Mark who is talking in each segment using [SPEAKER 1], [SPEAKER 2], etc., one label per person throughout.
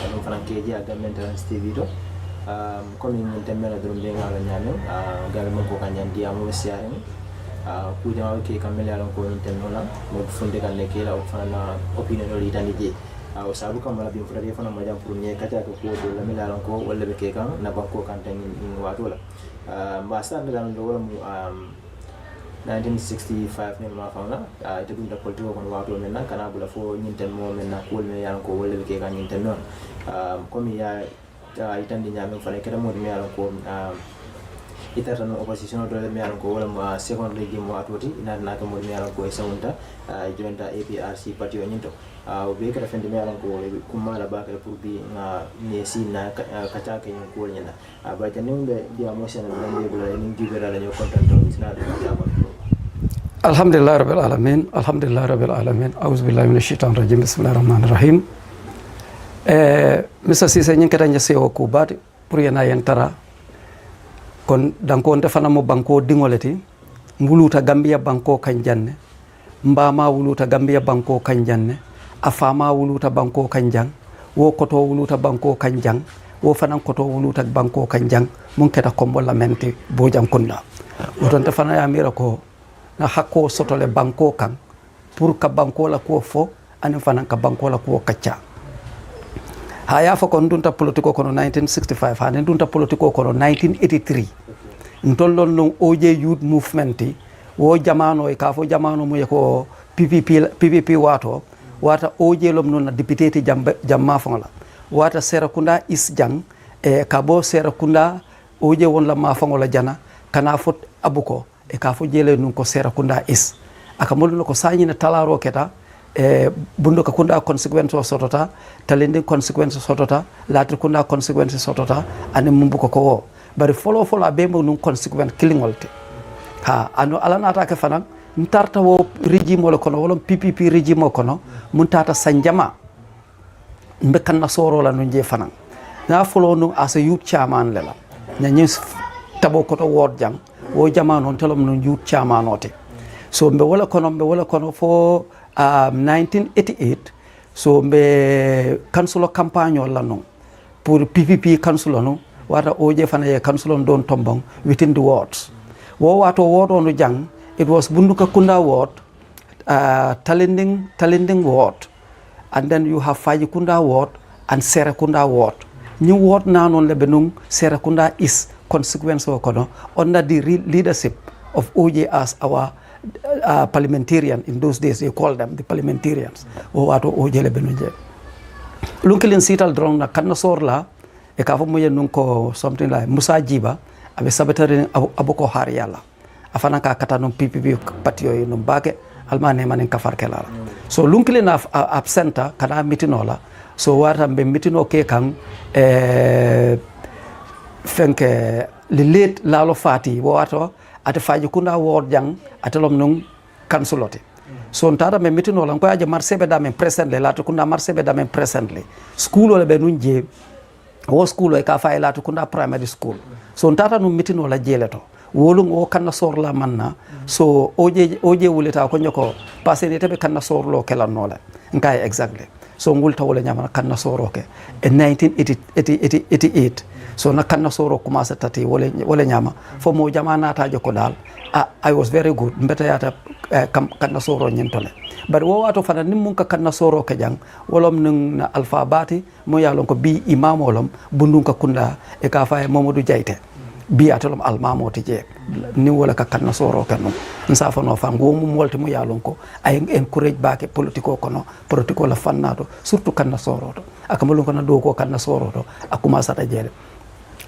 [SPEAKER 1] no fana keji government TV to comme min tembela dum be ngala nyame gal man ko kanyan dia mo siare ku jama ke kamele alon ko min tennola mo funde kan le kela o fana opinion ri tani je o sabu kam wala bi fulade fana ma jam pour nye kata ko do la mila alon ko wala be ke kan na banko kan tan in wato la ma sa mi dan do wala mu 1965 ne ma fawna ite dum da politiko kon wato men na kana bula fo nyinten mo men na ko me yalan ko wala be ke kan nyinten non comme ya itandi nyame fana kera mo me yalan ko itata no opposition do me yalan ko wala ma second regime wato ti ina na ka mo me yalan ko e sawunta jonta APRC party o nyinto o be kala fende me yalan ko kuma la ba kala pour bi na ne si na kacha ke nyon ko nyina ba tanim be dia mo sene be bula ni dibera la nyo content to sina do jama
[SPEAKER 2] alhamdulillah rabbil alamin a'udzu billahi minash shaitanir rajim bismillahir rahmanir rahim Mr. Cissé ñing kata ñase o ku baati pour yana yentara kon danko nte fana mo banko dingoleti mbuluta Gambia banko kan janne mbama wuluta Gambia banko kan janne afama wuluta banko kan jang wo koto wuluta banko kan jang wo fana koto wuluta banko kan jang mun keta kombo lamenti bo jang kunda woton te fana ya mira ko na hakko sotole banko kan pour ka banko la ko fo ani fana ka banko la ko kacca haya fo kon dunta politiko kono 1965 hanen dunta politiko kono 1983 ntollon non OJ youth movement wo jamano e ka fo jamano mo ko PPP wata OJ lom non na député ti jamma fonla wata Serakunda is jang e ka bo Serakunda OJ won la ma fongola jana kana fot abuko e ka fo jele nun ko Serakunda is aka modno ko sañina talaro keta bundo ka kunda consequence sotota talende consequence sotota latri kunda consequence sotota ane mumbuko ko wo bari follow abemo nun consequence killing wolte ha ano alana ta ka fanan ntarta wo regime wala kono wala PPP regime kono mun tata sanjama mbe kan na soro la nun je fanan na follow nun as a youth chairman lela nya nyis tabo ko to word jang wo jamano telom nun youth chairman ote so mbe wala kono fo 1988 so mbe council campagne wala non pour PPP council no wata OJ fana ye council don tombong within the wards wo wato ward on jang it was Bunduka Kunda ward Talending ward and then you have Fajikunda ward and Serakunda ward new ward nanon lebenung Serakunda is consequence kono under the leadership of OJ as our parliamentarian in those days they call them the parliamentarians o wato o jele benuje lunkilin sital drong na kanna sorla e ka fo moye nun ko something like Musa Jiba abe sabatare aboko har yalla afana ka kata non PPP patio yi non bake almane manen kafar kelala so lunkilin absenta kana mitinola so wata be mitino ke kan fenke le late lalo fati wo wato ate faji kunda ward jang atelom nung kansulote so ntada me mitino lan ko aje marsebe da men presently latu kunda marsebe da men presently school wala be nun je wo school e ka fa latu kunda primary school so ntada nun mitino la jeleto wolung o kanna sorla manna so oje wulita ko nyoko passé ni tebe kanna sorlo kelannola ngai exactly so ngulta wala nyama kanna soroke in 1988 so na kanna soro commencé tati wala nyama fo mo jamana ta joko dal I was very good mbeta yata kanna soro nyentole bari wo wato fana nim ka kanna soro ke jang wolom nung na alpha bati mo yalon ko bi imam wolom bundun ka kunda e ka fa Mamadou Jaite bi atolom almamo tije ni wala ka kanna soro kanu nsafa no fa ngomu molti mo yalon ko ay encourage baake politiko la fannato surtout kanna soro to akamulun ko na do ko kanna soro to akuma sata jere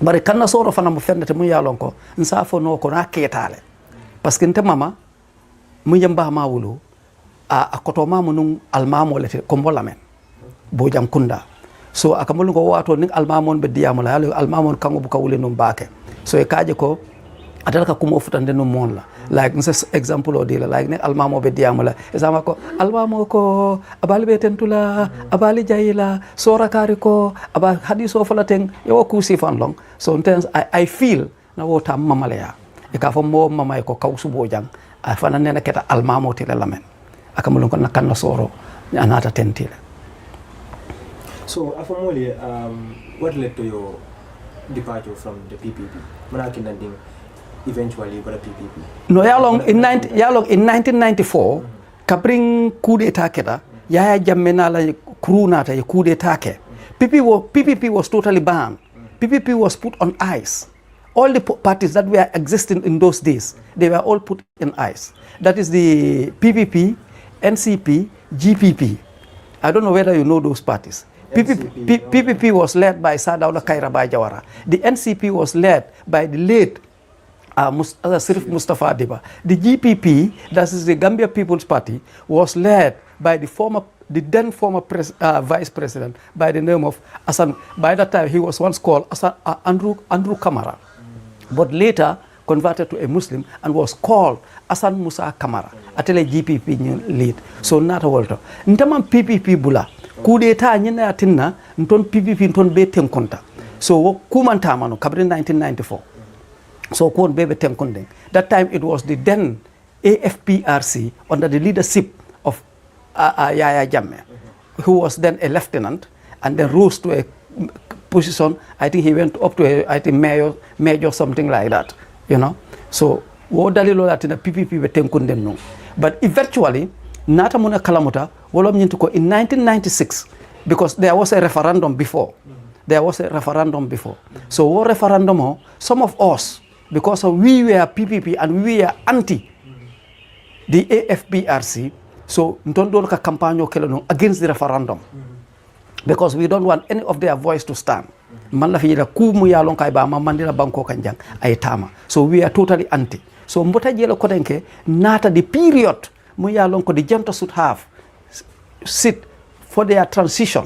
[SPEAKER 2] bari kanna soro fana mo fennete mo yalon ko nsafa no ko na ketale parce que nte mama mu yamba ma wulu a koto mamu nun almamo lete ko mbolamen bo jam kunda so akamulun ko wato ning almamon be diyamula almamon kango bu kawule num baake so e kaje ko atalaka kumo futande no monla like this example o dila like ne almamo be diamula esama ko almamo ko abali be tentula abali jayila sora kari ko aba hadiso falaten yo ku sifan long so intense I feel na wota mamalaya e ka fo mo mama ko kawsu bojang a fana nena keta almamo tele lamen akamulon ko nakkan soro anata tentile
[SPEAKER 1] So Afamoli, what led to your departure from the PPP? Manakinanding eventually you got a PPP.
[SPEAKER 2] No, in 1994, kabring coup d'etat keda, Yaya Jammeh nala crew nata ye coup d'etat ke. PPP was totally banned. PPP was put on ice. All the parties that were existing in those days, they were all put in ice. That is the PPP, NCP, GPP. I don't know whether you know those parties. PPP was led by Sadaula Kairabai Jawara. The NCP was led by the late Sirif Mustafa Deba. The GPP, that is the Gambia People's Party, was led by the then former vice president by the name of Hassan. By that time, he was once called Andrew Kamara, but later converted to a Muslim and was called Hassan Musa Kamara. Atele GPP lead. So not a walter. Ntaman PPP bula. Coup d'etat nyina atinna nton PPP nton be tenkonta. So kumantama no kabri 1994. So kon bebe tenkonde. That time it was the then APRC under the leadership of Yaya Jammeh, who was then a lieutenant and then rose to a position. I think he went up to major something like that, you know. So wo dalilo latina PPP be tenkonde no. But eventually nata muna kalamuta wolom nyintuko in 1996 because there was a referendum before. So what referendum, some of us, because we were PPP and we were anti the APRC, so don't ka campaign against the referendum because we don't want any of their voice to stand. Man la fi la kumu ya lon kay ba ma mandila banko kanjang ay tama. So we are totally anti. So mbota jelo kodenke nata the period mu ya lon ko the janta should have sit for their transition.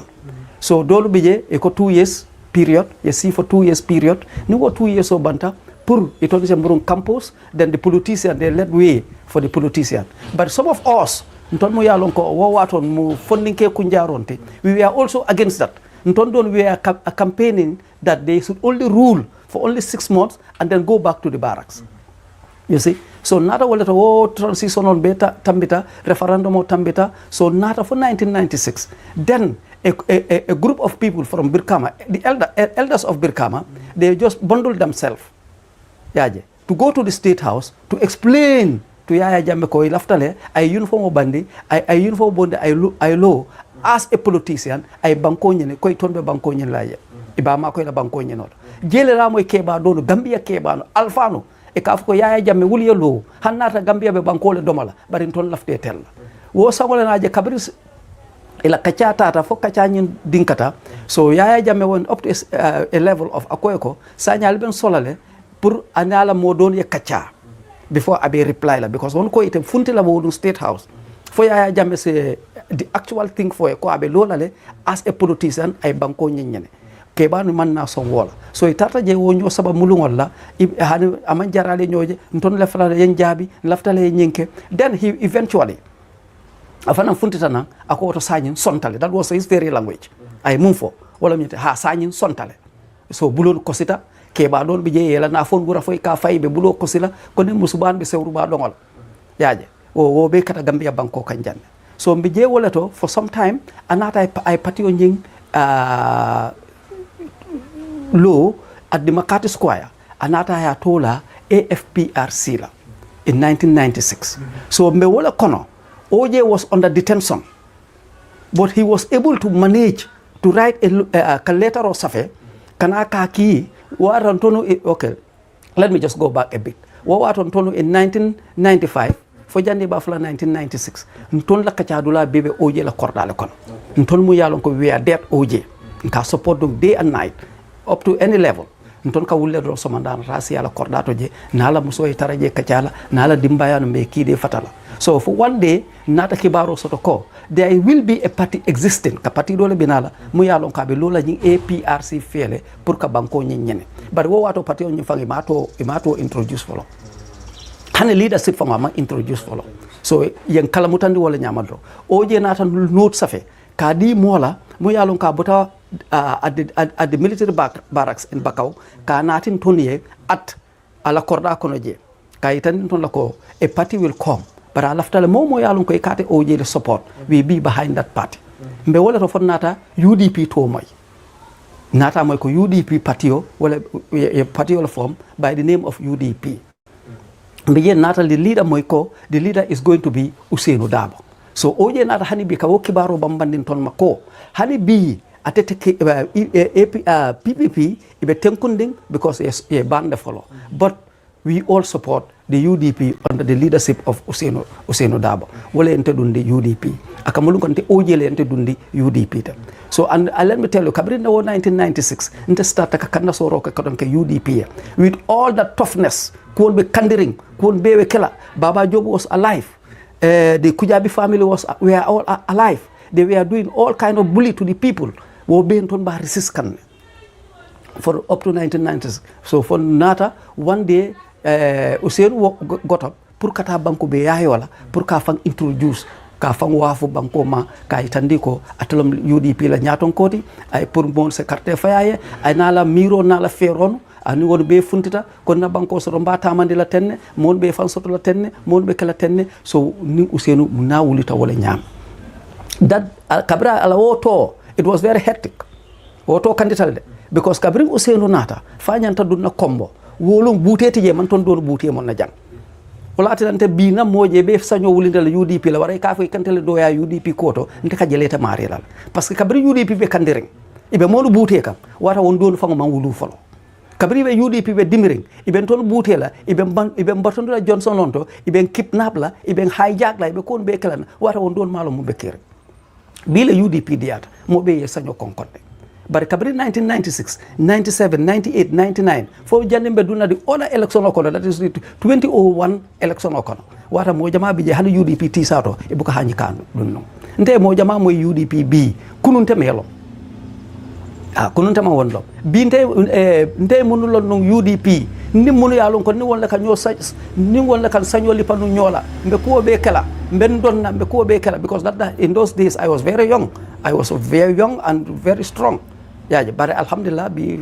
[SPEAKER 2] So dolu bije e ko 2 years period, you see for 2 years period, ni wo 2 years o banta pour it on the campus, then the politician they led way for the politician. But some of us nton mo ya lon ko wo waton mu funding ke kunjaronte, we were also against that. Nton don we are campaigning that they should only rule for only 6 months and then go back to the barracks. You see, so nata waleta wo transition on beta tambita referendum o tambita. So nata for 1996, then a group of people from Birkama, the elders of Birkama, they just bundled themselves, to go to the State House to explain to Yaya Jammeh ko ilaftale ay uniform bandi ay uniform bonde ay law as a politician ay banko nyene koy tonbe banko nyene laye ibama koy la banko nyene no jele la moy keba do Gambia keba no alfano e ka ko Yaya Jammeh wuli yelo hannata Gambia be banko le domala bari ton lafte tel wo sangole naje kabris ila kacha tata fo kacha nyin dinkata. So Yaya Jammeh went up to a level of akoyko sanyal ben solale pour anala modon ye kacha before abe reply la because one ko ite funti la modun State House for Yaya Jammeh say the actual thing for ko abe lolale as a politician ay banko nyenyene ke banu man na son wola. So itata je wonyo saba mulungol la hani aman jarale nyoje nton la fala yen jabi laftale nyinke. Then he eventually afana funtita na ako to sanyin sontale. That was his very language. Ay mumfo wala mite ha sanyin sontale. So bulon kosita ke ba don bije yela na fon gura foy ka fay be bulo kosila ko ne musuban be sewru ba dongol yaaje wo be kata Gambia banko kanjan. So mbije wala to for some time anata ay patio nying law at the Makati Square anata ya tola APRC la in 1996. So mbe wala kono OJ was under detention, but he was able to manage to write a letter or safe. Kanaka ki warantono. Okay, let me just go back a bit. Warantono in 1995 for Jandi Bafla 1996. Nton la kachadula bebe OJ la kordale kon. Nton mu yalon ko we are dead OJ. Nka support them day and night up to any level. Nton ka wulle do somandan rasi ala kordato je nala muso e taraje kachala nala dimbayano me kide fatala. So for one day nata kibaro soto ko there will be a party existing ka party dole binala mu yalon ka be lola nyi APRC fele pour ka banko nyene but wo wato party on fangi mato introduce follow hane leadership fa ma introduce follow. So yen kala mutandi wala nyamadro oje nata note safe ka di mola mu yalon ka bota at the military barracks in Bakau ka natin tonye at ala korda kono je ka itan ton lako a party will come but alaftale momo yalon ko e kate OJ the support we be behind that party. mbe wala to fon nata UDP to moy nata moy ko UDP patio wala patio la form by the name of UDP mbe yen nata the leader moy ko the leader is going to be Sainey Jallow so oje nata hani bi ka wo kibaro bambandin ton mako hani bi atete PPP ibe tenkunding because ye bande follow but we all support the UDP under the leadership of Sainey Jallow wala ente dundi UDP akamulun konte ojele ente dundi UDP tam so and let me tell you kabri na 1996 ente start ka kanna soro ka kodon ke UDP with all that toughness ko be kandiring ko be we kala Baba Job was alive the Kujabi family were all alive they were doing all kind of bully to the people wo be ton ba resist kan for up to 1990s so for nata one day Sainey got up pour kata banko be yayola pour ka fang introduce ka fang wafu banko ma ka itandiko atolom UDP la nyaton koti ay pour mon se carte fayaye ay nala miro nala feron ani won be funtita kon na banko so mbata mandi la tenne mon be fan soto la tenne mon be kala tenne so ni Sainey na wulita wala nyam that kabra ala woto it was very hectic woto kanditalde because kabri Sainey nata fanyanta dunna kombo wolum buuteti je man ton don buuti mon na jang wala atante bi na moje be saño wulinde la UDP la waray ka fay kantele do ya UDP koto nte ka jeleta mari la parce que kabri UDP be kandiring ibe monu buute kam wata won don fango man wulu folo kabri be UDP be dimiring ibe ton buute la ibe mbatondu la Johnson lonto ibe kidnap la ibe hijack la ibe kon be kala wata won don malo mu be kere bi la UDP diata mo be ye saño konkonde bari kabri 1996 97 98 99 fo jandimbe duna di other election okono that is 2001 election okono wata mo jama bi je hal UDP ti sato e buka hanyi kan dunno nte mo jama mo UDP bi kununte melo kununte ma wonlo bi nte munu lon no UDP ni munu yalon ko ni wonla ka nyo ni wonla kan sañoli panu nyola mbe ko be kala mbe donna mbe ko be kala because that in those days I was very young and very strong yaje bare alhamdulillah bi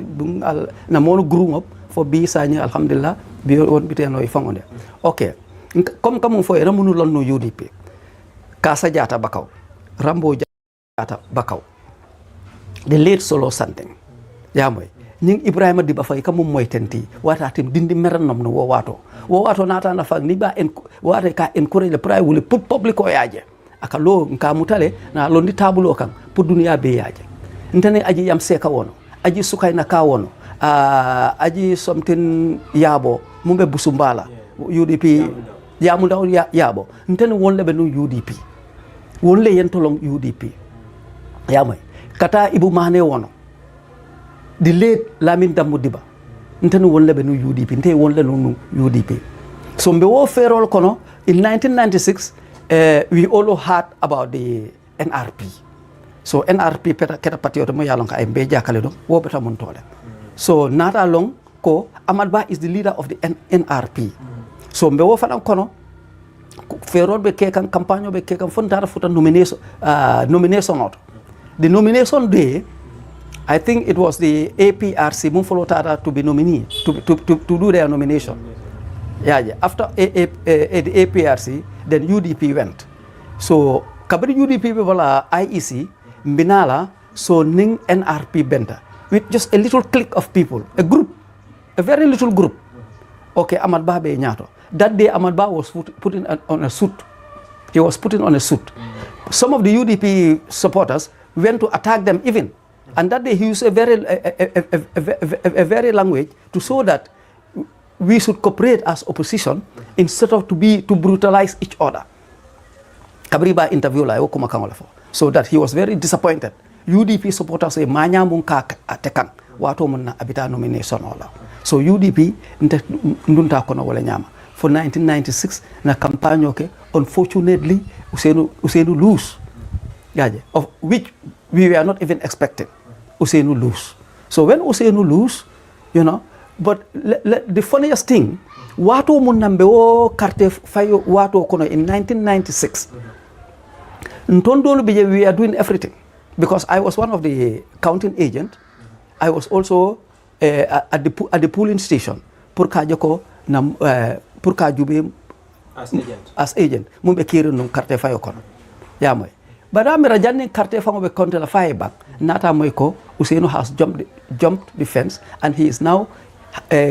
[SPEAKER 2] na monu groom up fo bi sañi alhamdulillah bi won biteno e fangode okay comme fo ramunu lon no UDP Kasa Jata bakaw Rambo Jata bakaw the late solo something yamoy ning Ibrahima Diba Faye kam moy tenti wata tim dindi merannom no wo wato nata na fa ni ba en wata ka encourage le pray wuli pour public o yaje aka lo nka mutale na lo ndi tabulo kan pour dunia be yaje ntane aji yam seka wono aji sukay na ka wono aji something yabo mumbe busumbala UDP yamu ndaw yabo ntane wonle be no UDP wonle yentolong UDP yamay kata Ibu Mane wono the late Lamin Dammu Diba ntane wonle be no UDP nte wonle no UDP so mbe wo ferol kono in 1996 we all heard about the NRP. So NRP keta patriote mo yalon ka ay mbe jakale do wo beta mon tole. So nata long ko Amadou Ba is the leader of the NRP. So mbe wo fana kono ferol be kekan campagne be kekan fontara futa nomination not. The nomination day I think it was the APRC mun follow tata to be nominee to do their nomination. Yeah. After the APRC, then UDP went. So, kabri UDP wala IEC, Mbinala, so ning NRP benta. With just a little clique of people, a group, a very little group. Okay, Amadou Ba be nyato. That day, Amadou Ba was put on a suit. He was put on a suit. Some of the UDP supporters went to attack them even. And that day, he used a very language to show that we should cooperate as opposition instead of to brutalize each other. Kabriba interview la yoko makangola fo. So that he was very disappointed. UDP supporters say manya munka atekan wato munna abita nomination ola. So UDP ndunta kono wala nyama. For 1996 na campaign okay, unfortunately Sainey lose. Yaje, of which we were not even expecting. Sainey lose. So when Sainey lose, you know, but the funniest thing, wato munambe o carte fayo wato kono in 1996. Ntondolo bije we are doing everything because I was one of the counting agent. I was also at the polling station pour kajoko na pour kajube as agent. Mumbe kire no carte fayo kono. Yamoy. Badamira janning carte fango be konte la faye back. Nata moiko Ousseynou has jumped the fence and he is now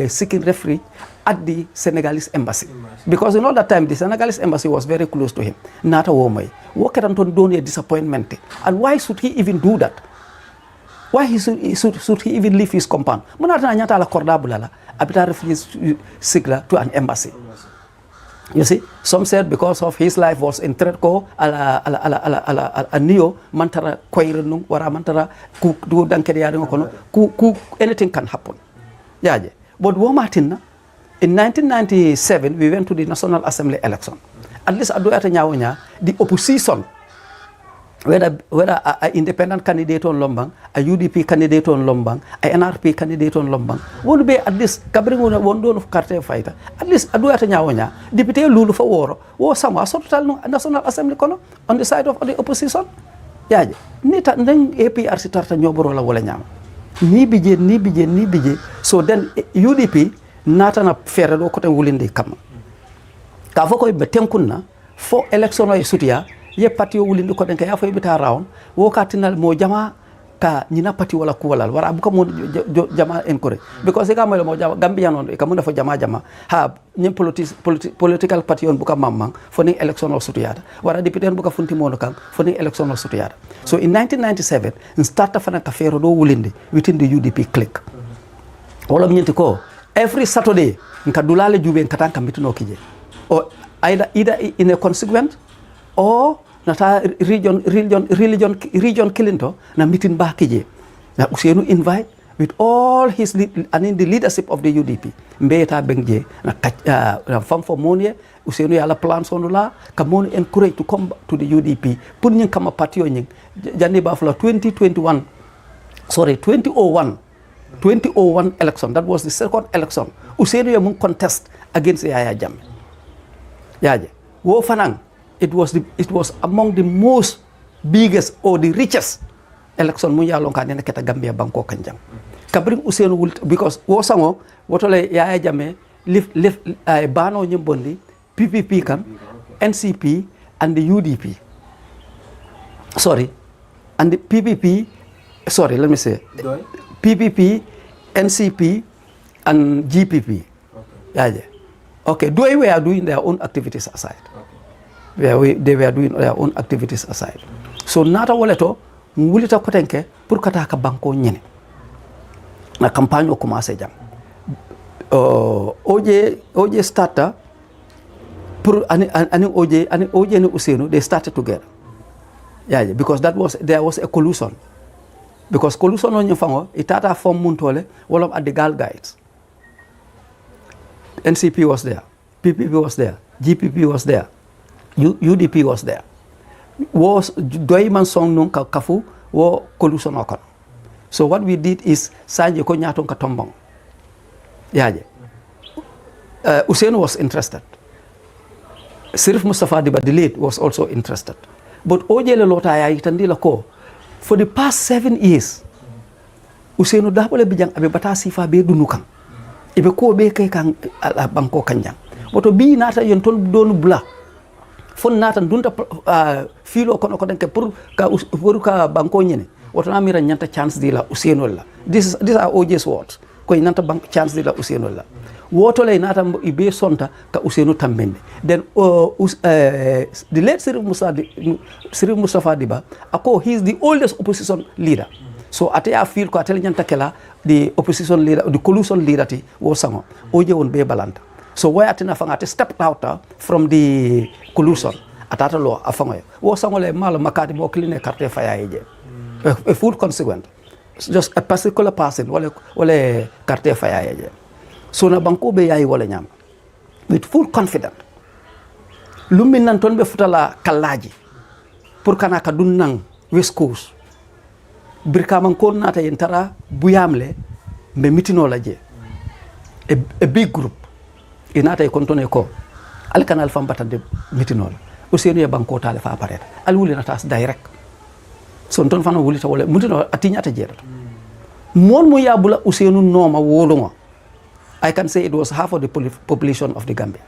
[SPEAKER 2] seeking refuge at the Senegalese embassy. Because in all that time the Senegalese embassy was very close to him. Nata womay. What can Anton do a disappointment? And why should he even do that? Why should he even leave his compound? Munata nyata la kordabula abita refugee sigla to an embassy. You see, some said because of his life was in threat ko ala neo mantara koirenu wara mantara ku do dankede yari kono ku anything can happen. Yaje. But wo Martin in 1997 we went to the National Assembly election. At least ado ata nyawonya the opposition whether a independent candidate on Lombang, a UDP candidate on Lombang, a NRP candidate on Lombang, would be at least cabring one don of cartel fighter. At least adu ata nyawonya deputy lulu for war or some sort of National Assembly kono on the side of the opposition. Yaje. Nita then APRC tarta nyoboro la wala nyama. Ni bije. So then UDP nata na fere do kote wulinde kam. Ka foko be tenkunna fo election o sutia ye parti o wulinde ko den ka ya fo bita round wo katinal mo jama ka nyina parti wala ko wala wara bu ko mo jama encourage because e ka mo jama Gambia non e ka mo dafa jama ha nyim political party on bu ka mamman fo ni election o sutia wara député bu ka funti mo no kan fo ni election o sutia. So in 1997 in starta fana ka fere do wulinde within the UDP clique. Wala nyenti ko every Saturday nka dulale jube nkata kambitino kije or either in a consequent or nata region kilinto na meeting ba kije na Ousseynou invite with all his and in the leadership of the UDP mbeta bengje na fam for money Ousseynou yala plan sonula kamon encourage to come to the UDP pour nyin kama party nyin jani ba fla 2001 election. That was the second election. Ousseynou mun contest against Yaya Jammeh. Yaje. Wo fanang, it was among the most biggest or the richest election mun yalon ka nena keta Gambia banko kanjang. Kabring Ousseynou because wo sango wotole Yaya Jammeh lift bano nyimbondi PPP kan NCP and the UDP. And the PPP let me say PPP, NCP, and GPP. Okay. Okay. They were doing their own activities aside. Okay. They were doing their own activities aside. So nata waleto ngulita kotenke pour kataka banko nyene. Na campagne commencé jam. OJ starter pour ani OJ ni Ousseynou they started together. Yeah, because there was a collusion. Because collusion on your fango, itata form muntole, all of at the Gal Guides. NCP was there, PPP was there, GPP was there, UDP was there. Was doiman song nung kafu wo collusion okon. So what we did is sanje ko nyaton ka tombong. Yaje. Ousseynou was interested. Sirif Mustafa Diba the late was also interested. But ojele lota ya itandila ko. For the past 7 years, Ousseynou Darboe bijang abe bata sifa be dunukan. Ibe ko be kay kan banko kanjang. Boto bi nata yon ton donu bula. Fon nata dunta filo kono ko denke pour ka banko nyene. Woto na mira nyanta chance dila Ousseynou la. These are OJ's words. Ko nanta bank chance dila Ousseynou la. Woto lay nata ibe sonta ka Ousseynou tambende. Then the late Sirif Mustafa Diba he is the oldest opposition leader. So I feel ko atele nyanta kela the opposition leader, the collusion leader ti wo sango oje won be balanta. So why atina fanga stepped out from the collusion atata lo afango wo sango le malo makati mo clean carte faya eje a full consequent just a particular person wala carte faya eje. So na banko be yayi wala nyam with full confidence lumin nan ton be futala kalaji pour kanaka dunnang West Coast birkaman ko nata yentara buyamle be mitino laje a big group inata e kontone ko al kanal fam batande mitino Ousseynou e banko tale fa apparaître al wuli nata direct son ton fana wuli ta wala mitino atinyata jeeto mon mo yabula Ousseynou noma wolongo I can say it was half of the population of the Gambia.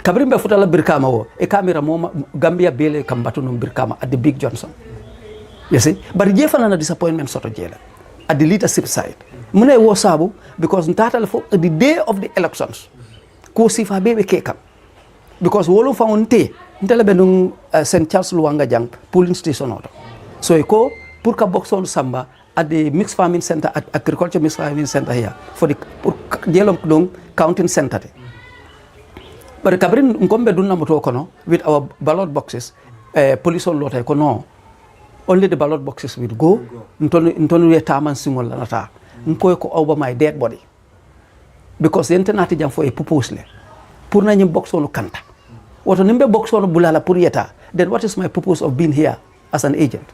[SPEAKER 2] kabrimbe futala Birkama wo e camera moma Gambia bele kambatu no Birkama at the Big Johnson. You see, but jefana na disappointment soto jela at the leadership side. Mune wo sabu because ntata for the day of the elections ko sifa bebe kekam because wolo fa onte ntele be nung St Charles Luanga Jang polling station auto so ko pour ka boxon samba at the mixed farming center at agriculture mixed farming center here for the pour jelom dong counting center te but kabrin ngombe dunna moto kono with our ballot boxes police on lotay ko no only the ballot boxes will go ntonu yetaman singol lanata nkoy ko over my dead body because internet jam for a purpose le pour nañu box on kanta woto nimbe box on bulala pour yeta then what is my purpose of being here as an agent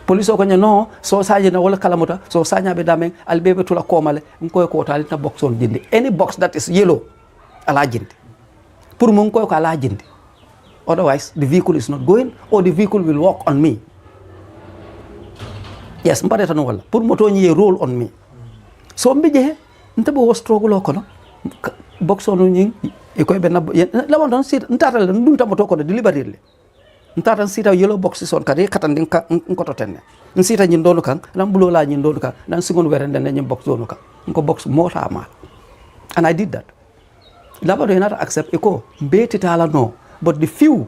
[SPEAKER 2] police ko no so saje na wala kalamuta so sanya be dame albebe tula komale nkoy ko talita box on dindi any box that is yellow ala jindi pour mo nkoy ko ala jindi otherwise the vehicle is not going or the vehicle will walk on me. Yes, mbade tan wala pour moto ñi role on me so mbije ntabo wo struggle ko no box on ñi e koy ben la won don sit ntata la ndum tamoto ko de liberté le ntata sita yellow box son kadi katandi ka ngoto tenne nsita ñi ndolu kan lam bulo la ñi ndolu kan dan singon werende ñi box zone kan ko box mota ma and I did that labo do not accept eko mbeti tala no but the few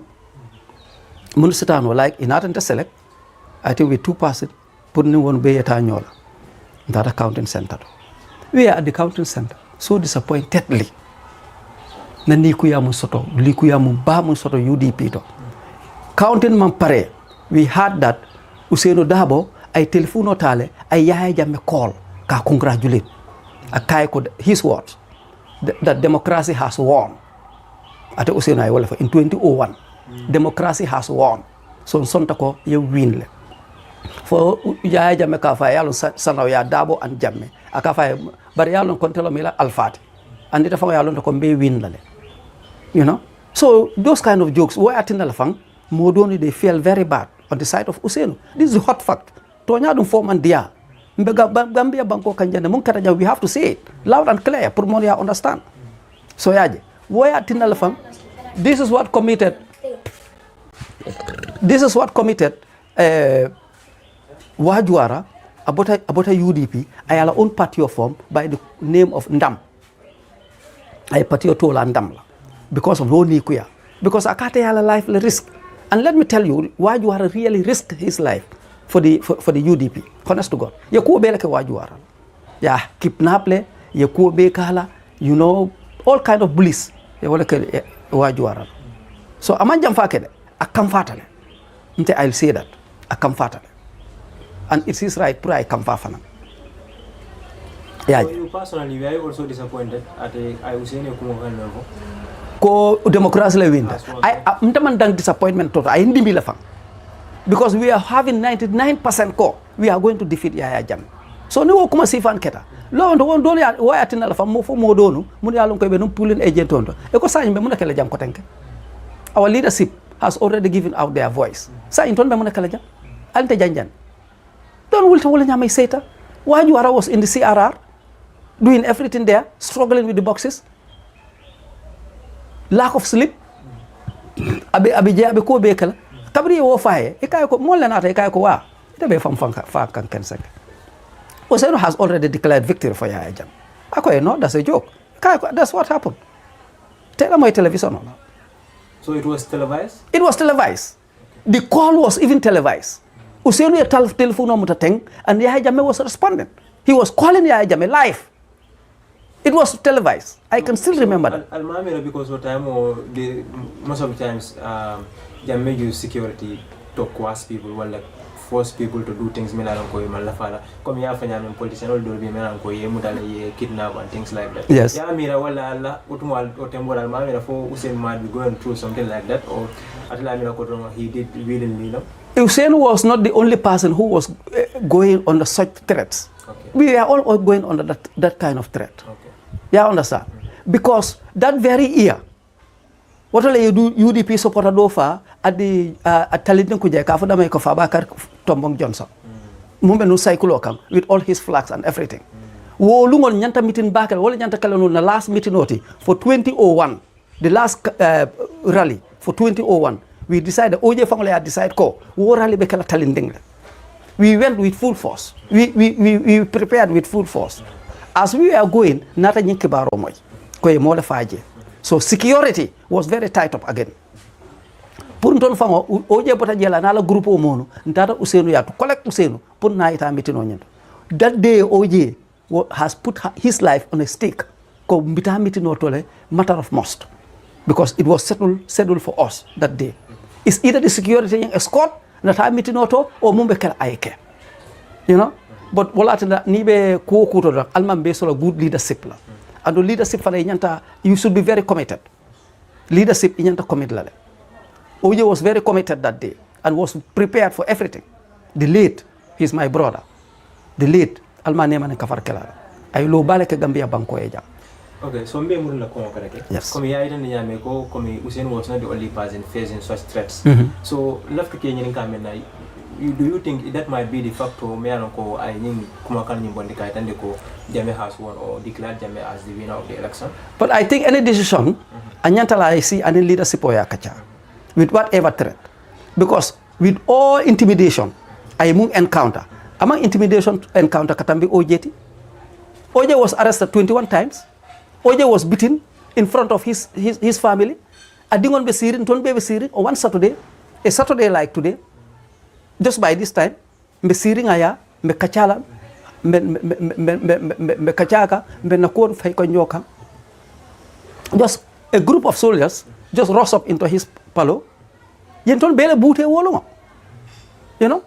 [SPEAKER 2] mun sitano like in not to select I think with 2% pour ni won be yeta nyola that accounting center we are at the accounting center so disappointedly na ni ku yamu soto li ku yamu ba mu soto UDP to counting man pare we had that Usainu Darboe ay telephone tale ay Yahya Jammeh call ka congratulate akay ko his words that democracy has won ate Usainu ay wala fa in 2001 democracy has won so sonta ko ye win le fo Yahya Jammeh ka fa yalo sanaw ya Darboe and Jammeh aka fa bari yalo kontelo mila alfati andi dafa yalo ko be win la le you know so those kind of jokes why atinal fang modoni they feel very bad on the side of Usainu this is a hot fact to nyadum form and dia mbega Gambia banko kanjane mun kata we have to say it loud and clear pour mon ya understand so yaje why atinal fang this is what committed Wajuara about a UDP ayala own party form by the name of Ndam ay party tola Ndam la because of lo ni kuya because akate yala life le risk and let me tell you Wajuara really risked his life for the UDP honest to God ya ko be la ke Wajuara ya kidnap le ya ko be kala you know all kind of bullies ya wala ke Wajuara so amanjam fakede akam fatale nte I'll say that akam fatale and it is right pray come fafana yeah. So
[SPEAKER 1] you personally were you also disappointed at I was saying
[SPEAKER 2] ko democracy le win I mtaman dang disappointment to I ndimbi la fang because we are having 99% ko we are going to defeat Yahya Jammeh so ni wo kuma sifan keta lo ndo won do ya wayatina la fam mo fo mo donu mun yalon ko be no pulling agent on e ko sañ be mun kala jam ko tenke our leadership has already given out their voice sañ ton be mun kala jam ante janjan don't will to nyamay seta Wajuara was in the CRR doing everything there struggling with the boxes lack of sleep abi ko be kala kabri wo faaye e kay ko mo lenata e kay ko wa ite be fam fa kan sek Usainu has already declared victory for Yahya Jammeh akoy no that's a joke kay ko that's what happened tell my television
[SPEAKER 1] so it was televised
[SPEAKER 2] the call was even televised Usainu ya telephone mo tateng and Yahya Jammeh was responding he was calling Yahya Jammeh live it was televised I can still remember that
[SPEAKER 1] because what time most of the times Jammeh use security to coerce people or like force people to do things melan ko mala fala comme ya fanya men politician all do be melan ko ye mudale ye kidnap and things like that
[SPEAKER 2] yes
[SPEAKER 1] ya mira wala Allah utumal otemboral ma mira fo Usainu might be going through something like that or atla mira ko he did willingly no
[SPEAKER 2] Usainu was not the only person who was going under such threats. Okay. We are all going under that kind of threat. Okay. Yeah, understand? Because that very year, what will you do UDP supporter do fa at the Talitin Kujeka for the make of Abakar Tombong Johnson. Mumbe no cycle come with all his flags and everything. Wo lungon nyanta meeting back wala nyanta kalano na last meeting oti for 2001 the last rally for 2001, we decided, OJ family had decided, wo rally be kala talinding. We went with full force. We prepared with full force. As we were going, nata nyinki baro moy. Koye mole faje. So security was very tight up again. Pour nton fango OJ bota jela nala groupe o mono, ntata Ousseynou ya to collect Ousseynou pour na ita mitino nyendo. That day OJ has put his life on a stake. Ko mbita mitino tole matter of must. Because it was settled for us that day. It's either the security escort nata mitino to or mumbe kala ayeke. You know? But walatina nibe kuokuto da alman be solo good leadership la. And the leadership fala inyanta, you should be very committed. Leadership inyanta commit lale. OJ was very committed that day and was prepared for everything. The late, he's my brother. The late, alman neman kafar kala. Ay lo bale ke Gambia banko eja.
[SPEAKER 1] Okay, so mbe murula ko koreke.
[SPEAKER 2] Yes.
[SPEAKER 1] Comme ya idan nyame ko comme Ousseynou was not the only person facing such threats. So lafta ke nyin kamena, do you think that might be the factor me anko ay nyin kuma kan nyin bondi kay tande ko Jammeh has won or declared Jammeh as the winner of the election?
[SPEAKER 2] But I think any decision anyantala I see any leadership or yakacha with whatever threat, because with all intimidation I mung encounter among intimidation encounter katambi OJ was arrested 21 times. OJ was beaten in front of his family. Adingon be sirin ton be sirin on one Saturday, a Saturday like today, just by this time me siring aya me kachala me kachaka me nakon fay ko nyoka. Just a group of soldiers just rose up into his palo. Yenton bele bute wolo. You know?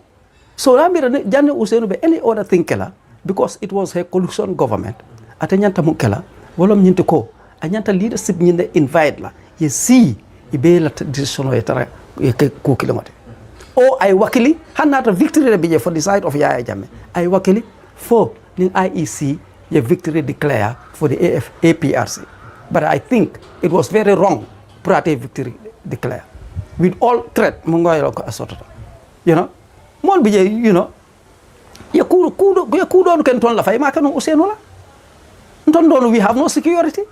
[SPEAKER 2] So Ramira Jammeh Ousseynou be any other thing kela, because it was a coalition government. Atanyanta mukela wolom nyinte ko anyanta leadership nyinde invite la ye see ibe la decision o etara ye ko kilometer. O I wakili hanata victory be for the side of Yaya Jammeh. I wakili for the IEC ye victory declare for the APRC. But I think it was very wrong prate victory declare with all threat mungoy ko asotata. You know? Mon bi you know ya kudo ken ton la fay ma kanu Ousseynou la. Nton don we have no security.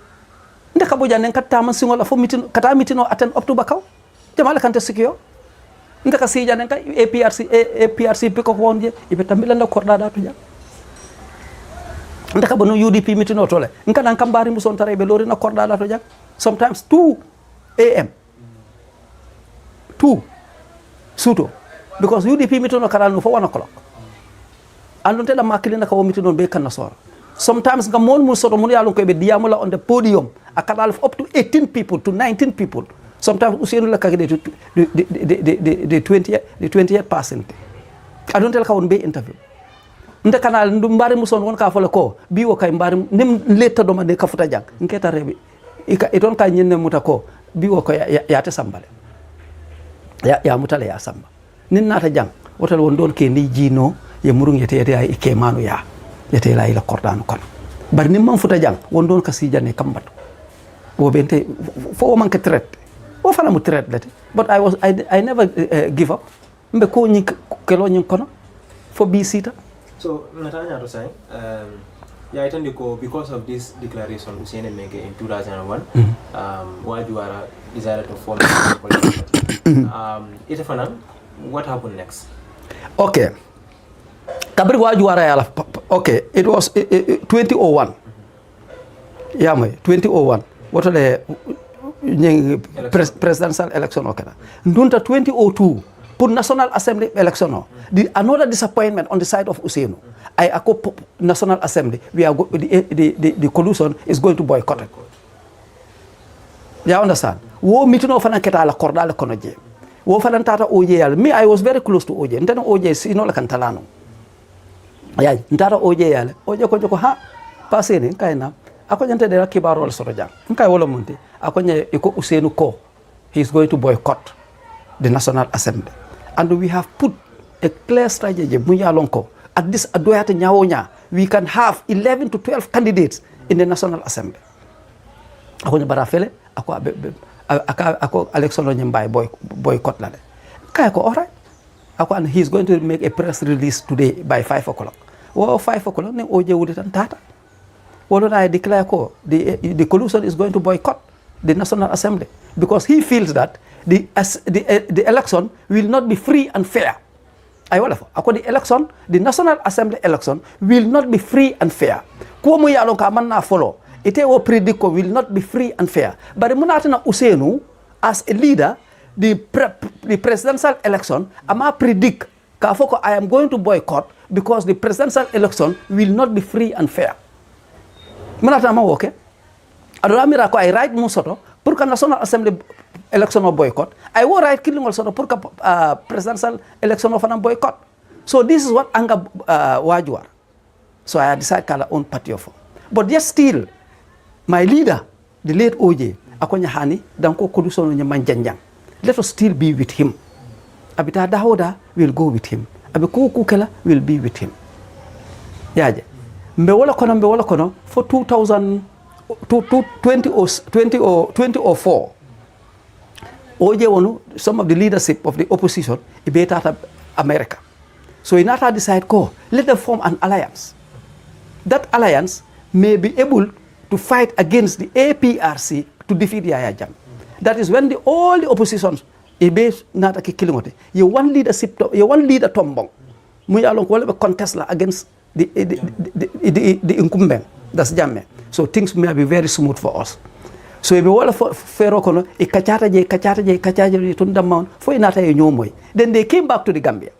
[SPEAKER 2] Ndeka bo janen katta man singola fo mitin kata mitino aten up to bakaw. Jamala kante secure. Ndeka si janen kay APRC piko ko wonje ibe tambila na korda da to ja. Ndeka bo no UDP mitino tole. Nka nan kambari muson tare be lori na korda da to ja. Sometimes 2 AM. 2 suto because UDP mitino karal no for 1 o'clock. Andonte la makili na ko mitino be kan na sora. Sometimes gamon mu soto mun yalon ko be diamula on the podium akadal up to 18 people to 19 people. Sometimes Ousseynou la kage the 28%. I don't tell ka on be interview. Nde kanal ndu mbari mu son won ka fole ko bi wo kay mbari nim letta do mande ka futa jang ngeta rebi ika iton ka nyenne muta ko bi wo ko ya te sambale ya mutale ya samba nin nata jang wotal won don ke ni jino ye murung yete ay ke manu ya yete la ila kordanu kono bar nim man futa jang won don ka si janne kambato wo bente fo man ka traite wo fala mu traite lati but I never give up mbe ko nyi kelo nyi kono fo bi sita.
[SPEAKER 1] So Natanya to say yeah, because of this declaration Ousseynou made in 2001 Wajuara decided to form a political party. What happened next?
[SPEAKER 2] Okay. Kabri Wajuara yala. Okay, it was 2001. Yeah, 2001. What are the presidential election? Okay. Ndunta 2002. For National Assembly election, another disappointment on the side of Ousseynou. I acco National Assembly. We are the coalition is going to boycott it. You understand? Wo mitino fana keta la korda la kono je. Wo fana tata OJ yal. Me I was very close to OJ. Ntano OJ sino la kantalano. Ya ntata OJ yal. OJ ko joko ha pasene kaina. Ako nyante de la kibaro la soroja. Nkai wolo munti. Ako nye iko Ousseynou ko. He is going to boycott the National Assembly. And we have put a clear strategy. At this Adoyate Nyawonya, we can have 11 to 12 candidates in the National Assembly. Ako barafele, ako Alexander Nyembai boycott lale. Kaya ko alright. Ako and he's going to make a press release today by 5 o'clock. Well, 5 o'clock, then OJ would tata. Well, I declare ko the coalition is going to boycott the National Assembly because he feels that the election will not be free and fair. The election, the National Assembly election will not be free and fair. Kuomu ya lonka manna follow. Ite wo predico will not be free and fair. But munatina Usenu as a leader, the presidential election, ama predict kafoko I am going to boycott because the presidential election will not be free and fair. Munatama okay? Adoramira ko I write musoto pour que National Assembly election of boycott. I will write killing also pour que presidential election of an boycott. So this is what anga wajuar. So I decide kala own party of. But yet still, my leader, the late OJ, akonya hani danko kudusono nya manjanjang. Let us still be with him. Abita Dahoda will go with him. Abiku Kukela will be with him. Yaje. Mbewola kono for 2004. OJ wonu some of the leadership of the opposition ibeta America. So Inata decide let them form an alliance. That alliance may be able to fight against the APRC to defeat Yaya Jammeh. That is when all the oppositions ibe nata ki kilingote. You one leader tombong. Muy along wala contest la against the incumbent. That's Jammeh. So things may be very smooth for us. So if we wala fero kono e kachata je tunda maun for inata e nyomoy. Then they came back to the Gambia.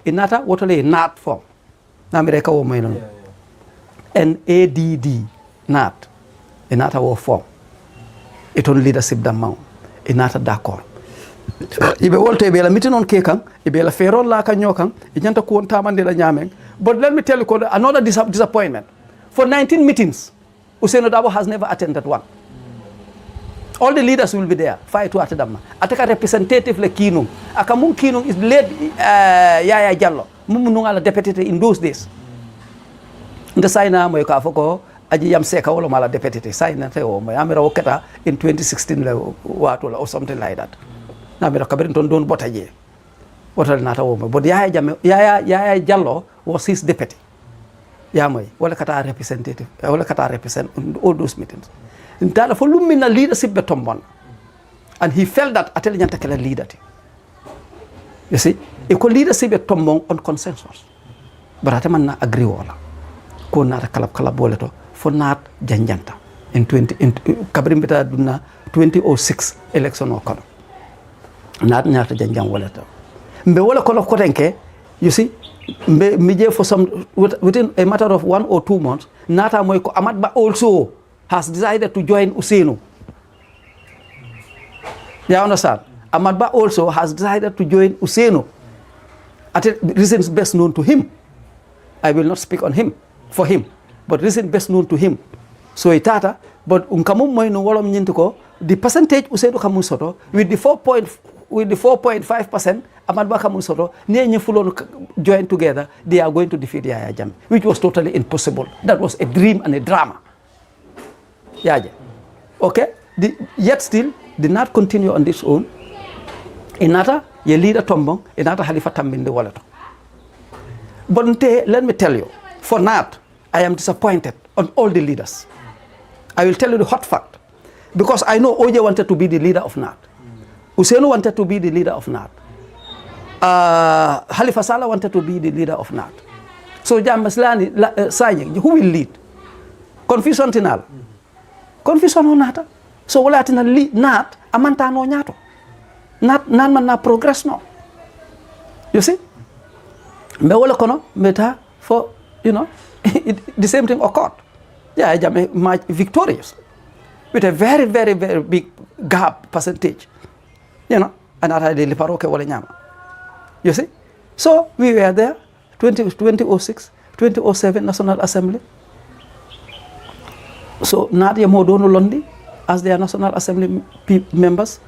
[SPEAKER 2] Inata wotole NAT form. Na America wo moy non. NADD NAT. Inata wo form. It on leadership damau. Inata d'accord. Ibe wolte ibe la meeting on kekan, ibe la fero la ka nyokan, e nyanta ko tamande la nyameng. But let me tell you another disappointment. For 19 meetings, Ousainou Darboe has never attended one. All the leaders will be there. Fight to Atadama. Ataka representative le Kinung. Akamun Kinung is led Yaya Jallow. Mumununga deputy in those days. The signer mo foko aji yam seka wala mala deputy signer te o mo amira woketa in 2016 or something like that. Na mira kabirin ton don botaje. Wotal nata o but Yaya Jallow was his deputy. Yamoy wala kata representative wala kata represent all those meetings. That for lumina leadership betombon. And he felt that atel nyanta kala leader. You see, eco leadership betombon on consensus. But ataman na agree wala. Ko na kalab boleto for not janjanta in kabrim beta duna 2006 election okono. Not nyata janjang wala. Mbe wala kono kotenke, you see, mije for some within a matter of 1 or 2 months, nata moy ko Amadba also has decided to join Ousainou. You understand? Amadba also has decided to join Ousainou. At reasons best known to him. I will not speak on him, for him, but reasons best known to him. So itata, but unkamum moy no wolom nyintuko, the percentage Ousainou kamun soto with the 4.5%, Amadba kamun soto, near Nyefulon join together, they are going to defeat Yaya Jammeh, which was totally impossible. That was a dream and a drama. Yaja. Okay? Yet still did not continue on this own. Inata, ye leader tombong, inata halifa tambinde walato. But let me tell you, for NAT, I am disappointed on all the leaders. I will tell you the hot fact. Because I know OJ wanted to be the leader of NAT. Ousainou wanted to be the leader of NAT. Halifa Sallah wanted to be the leader of NAT. So Jammeh Sainey, who will lead? Confusion tinal. Confusion on nata. So wala tina NAT amanta no nyato. NAT nan man na progress no. You see? Me wala kono meta for the same thing occurred. Yeah, Jammeh much victorious with a very, very, very big gap percentage. And I did paroke wala nyama. You see? So we were there 2006, 2007 National Assembly. So Nadia Modono Londi as their National Assembly members,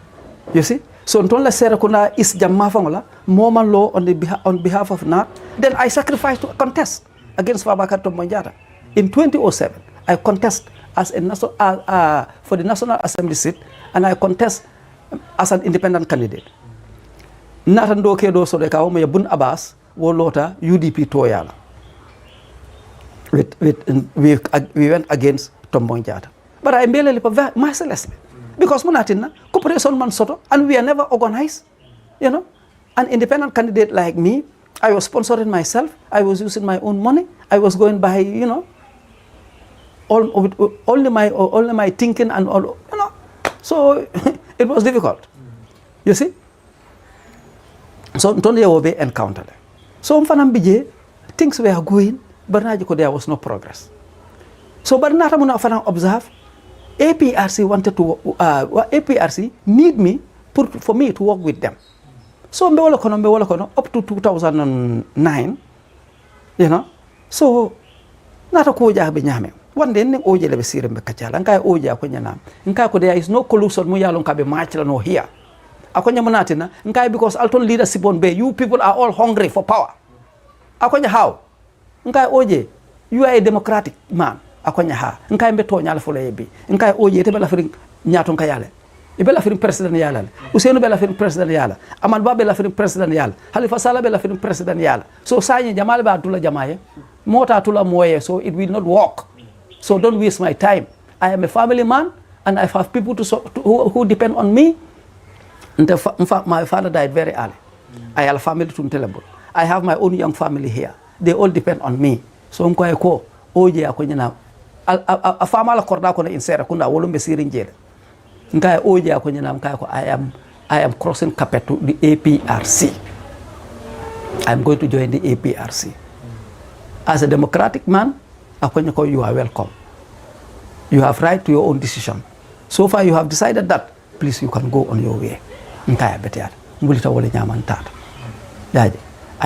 [SPEAKER 2] you see. So until the Serakuna is Jamafangola, Moman law on behalf of NAT, then I sacrificed to contest against Fabakar Tombonjata. In 2007, I contest as a for the National Assembly seat, and I contest as an independent candidate. Natando Kedo Sodeka Bun Abbas Wolota UDP Toyala. We went against Tombonjata. But I merely mercilessly. because munatina corporation man soto, and we are never organized, you know. An independent candidate like me, I was sponsoring myself, I was using my own money, I was going by, you know, only my thinking and all, you know. So it was difficult. You see? So Ntonde Obe encountered. So things were going, but there was no progress. So but not observe. APRC wanted to APRC need me for me to work with them. So up to 2009, you know. So nata ko jabe nyame. One day oje lebe sirembe kachala. Nkai oje akonya nam. Nkai ko there is no collusion mu yalon kabe machla no here. Akonya munatina nkai because Alton leadership on bay, you people are all hungry for power. Akonya how? Nkai oje, you are a democratic man. Akonya ha. Nkai mbeto nyala fo lebi. Nkai oje te bela firing nyaton kayale. Ibela firing president yala. Usenu bela firing president yala. Aman ba bela firing president yala. Halifa Sallah bela firing president yala. So Sainey Jamal ba tula jamaye. Mota tula moye, so it will not work. So don't waste my time. I am a family man and I have people who depend on me. My father died very early. I have a family to Ntelebo. I have my own young family here. They all depend on me. So mko oje akonyana a famala korda ko na insera kunda wolumbe sirinjele. Nkai oje akonyana mkai ko I am crossing carpet to the APRC. I am going to join the APRC. As a democratic man, akonyako you are welcome. You have right to your own decision. So far you have decided that, please you can go on your way. I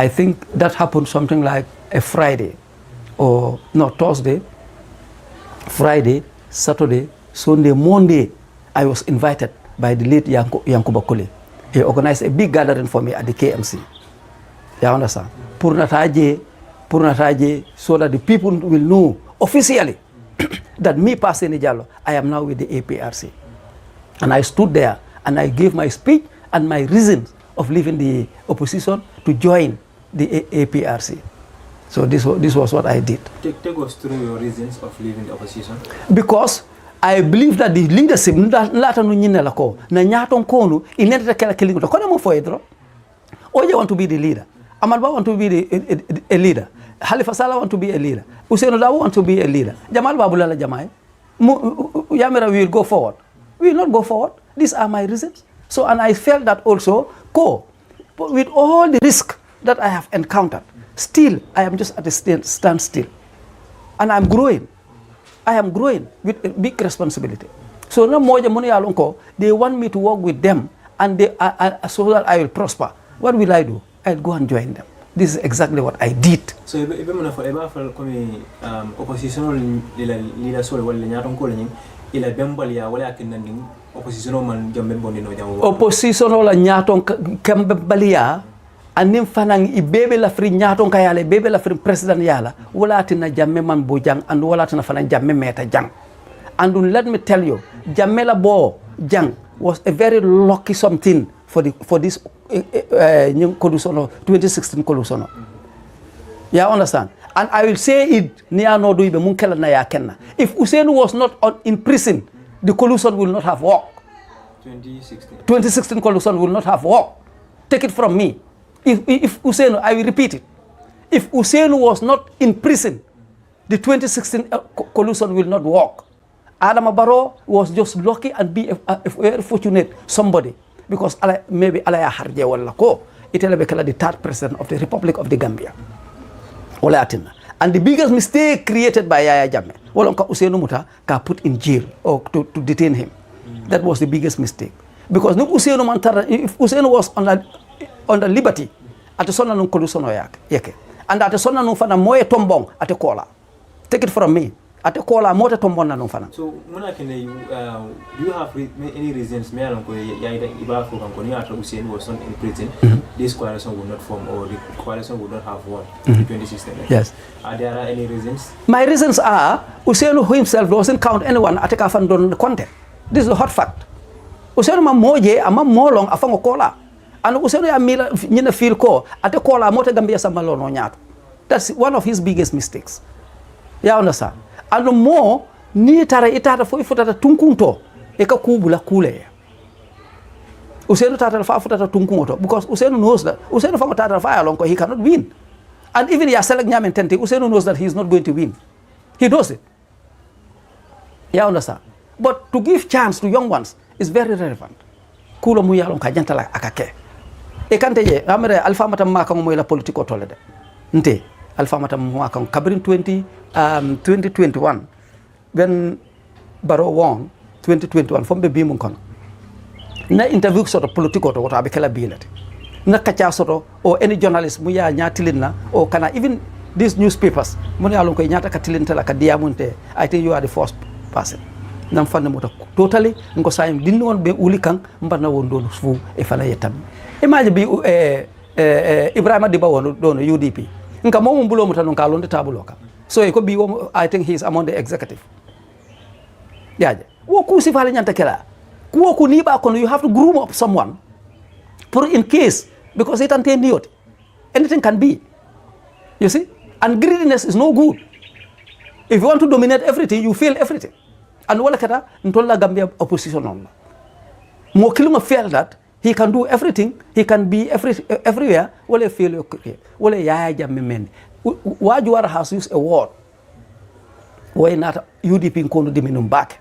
[SPEAKER 2] think that happened something like a Friday or no Thursday, Friday, Saturday, Sunday, Monday. I was invited by the late Yankuba Kole. He organized a big gathering for me at the KMC. You understand? Purnataje, so that the people will know officially that me, Sainey Jallow, I am now with the APRC. And I stood there and I gave my speech and my reasons of leaving the opposition to join the APRC. So this was what I did.
[SPEAKER 1] Take us through your reasons of leaving the opposition.
[SPEAKER 2] Because I believe that the leadership, Oje want to be the leader. Amalba want to be a leader. Halifa Sallah want to be a leader. Usainu Darboe want to be a leader. Jamal Babulala Jamai. Yamira will go forward. We will not go forward. These are my reasons. So, and I felt that also, with all the risk that I have encountered, still, I am just at a standstill. And I'm growing. I am growing with a big responsibility. So, no more they want me to work with them and so that I will prosper. What will I do? I'll go and join them. This is exactly what I did.
[SPEAKER 1] So, opposition
[SPEAKER 2] opposition la nyaton kambe balia anim fanang ibebe la fri nyaton kayale bebe la fri president yala wala tina jamme man bo jang and wala tina fanang jamme meta jang. And let me tell you, Jamela Bo Jang was a very lucky something for this 2016 Colusono. You understand? And I will say it near no do be munkela na ya kenna. If Usainu was not in prison, the collusion will not have worked. 2016 collusion will not have worked. Take it from me. If Usainu, I will repeat it. If Usainu was not in prison, the 2016 collusion will not work. Adam Barrow was just lucky and be a very fortunate somebody. Because maybe Alaya Harje Wallako, it will be the third president of the Republic of the Gambia. And the biggest mistake created by Yaya Jammeh, Usainu Muta got put in jail or to detain him. That was the biggest mistake. Because if Usainu was on the liberty, at the Sona no Colusono yake. And at the Sona no Fana Moe Tombong at the Kola. Take it from me. At the Kola Mote Tombong no Fana.
[SPEAKER 1] So, do you have any reasons Usainu was not in prison? This coalition would not form or the coalition would not have won in 2016?
[SPEAKER 2] Yes.
[SPEAKER 1] Are there any reasons?
[SPEAKER 2] My reasons are Usainu himself doesn't count anyone at the Kafandon content. This is a hot fact. Usainu ma moje ama molong afango kola. And Usainu ya mila nyina feel ko ate kola mote Gambia samalo no nyato. That's one of his biggest mistakes. You understand? And more ni tara itata fo ifutata tunkunto eka kubula kule Usenu tata fa futata tunkungoto because Usenu knows that Usenu fa tata fa along he cannot win. And even ya select Nyamen Tente, Usenu knows that he is not going to win. He knows it. You understand? But to give chance to young ones is very relevant. Kulo muya along kajanta la akake. Ekante je amere alfa matam maka mo la politiko tolede. Nte alfa matam maka kabrin 2021 when Barrow won 2021 from the bimun kono. Na interview sort of political to what abekela billet na kacha sort or any journalist muya nyatilina or kana even these newspapers muni alon ko nyata katilin tala ka diamunte I think you are the first person nam fanna mota totally ngo sayim dinni won be uli kan mbarna won don fu e fala yetam image bi Ibrahima Diba won don UDP nka momo bulo mota non ka londe tabulo ka so e ko bi I think he is among the executive yaje wo kusi fala nyanta kala you have to groom up someone for in case because it anything can be, you see, and greediness is no good. If you want to dominate everything, you fail everything. And wala kata ntola Gambia opposition on mo kiluma feel that he can do everything, he can be everywhere. Wala fail wala yaya jamme men wajuara has used a word why not UDP kono diminum back.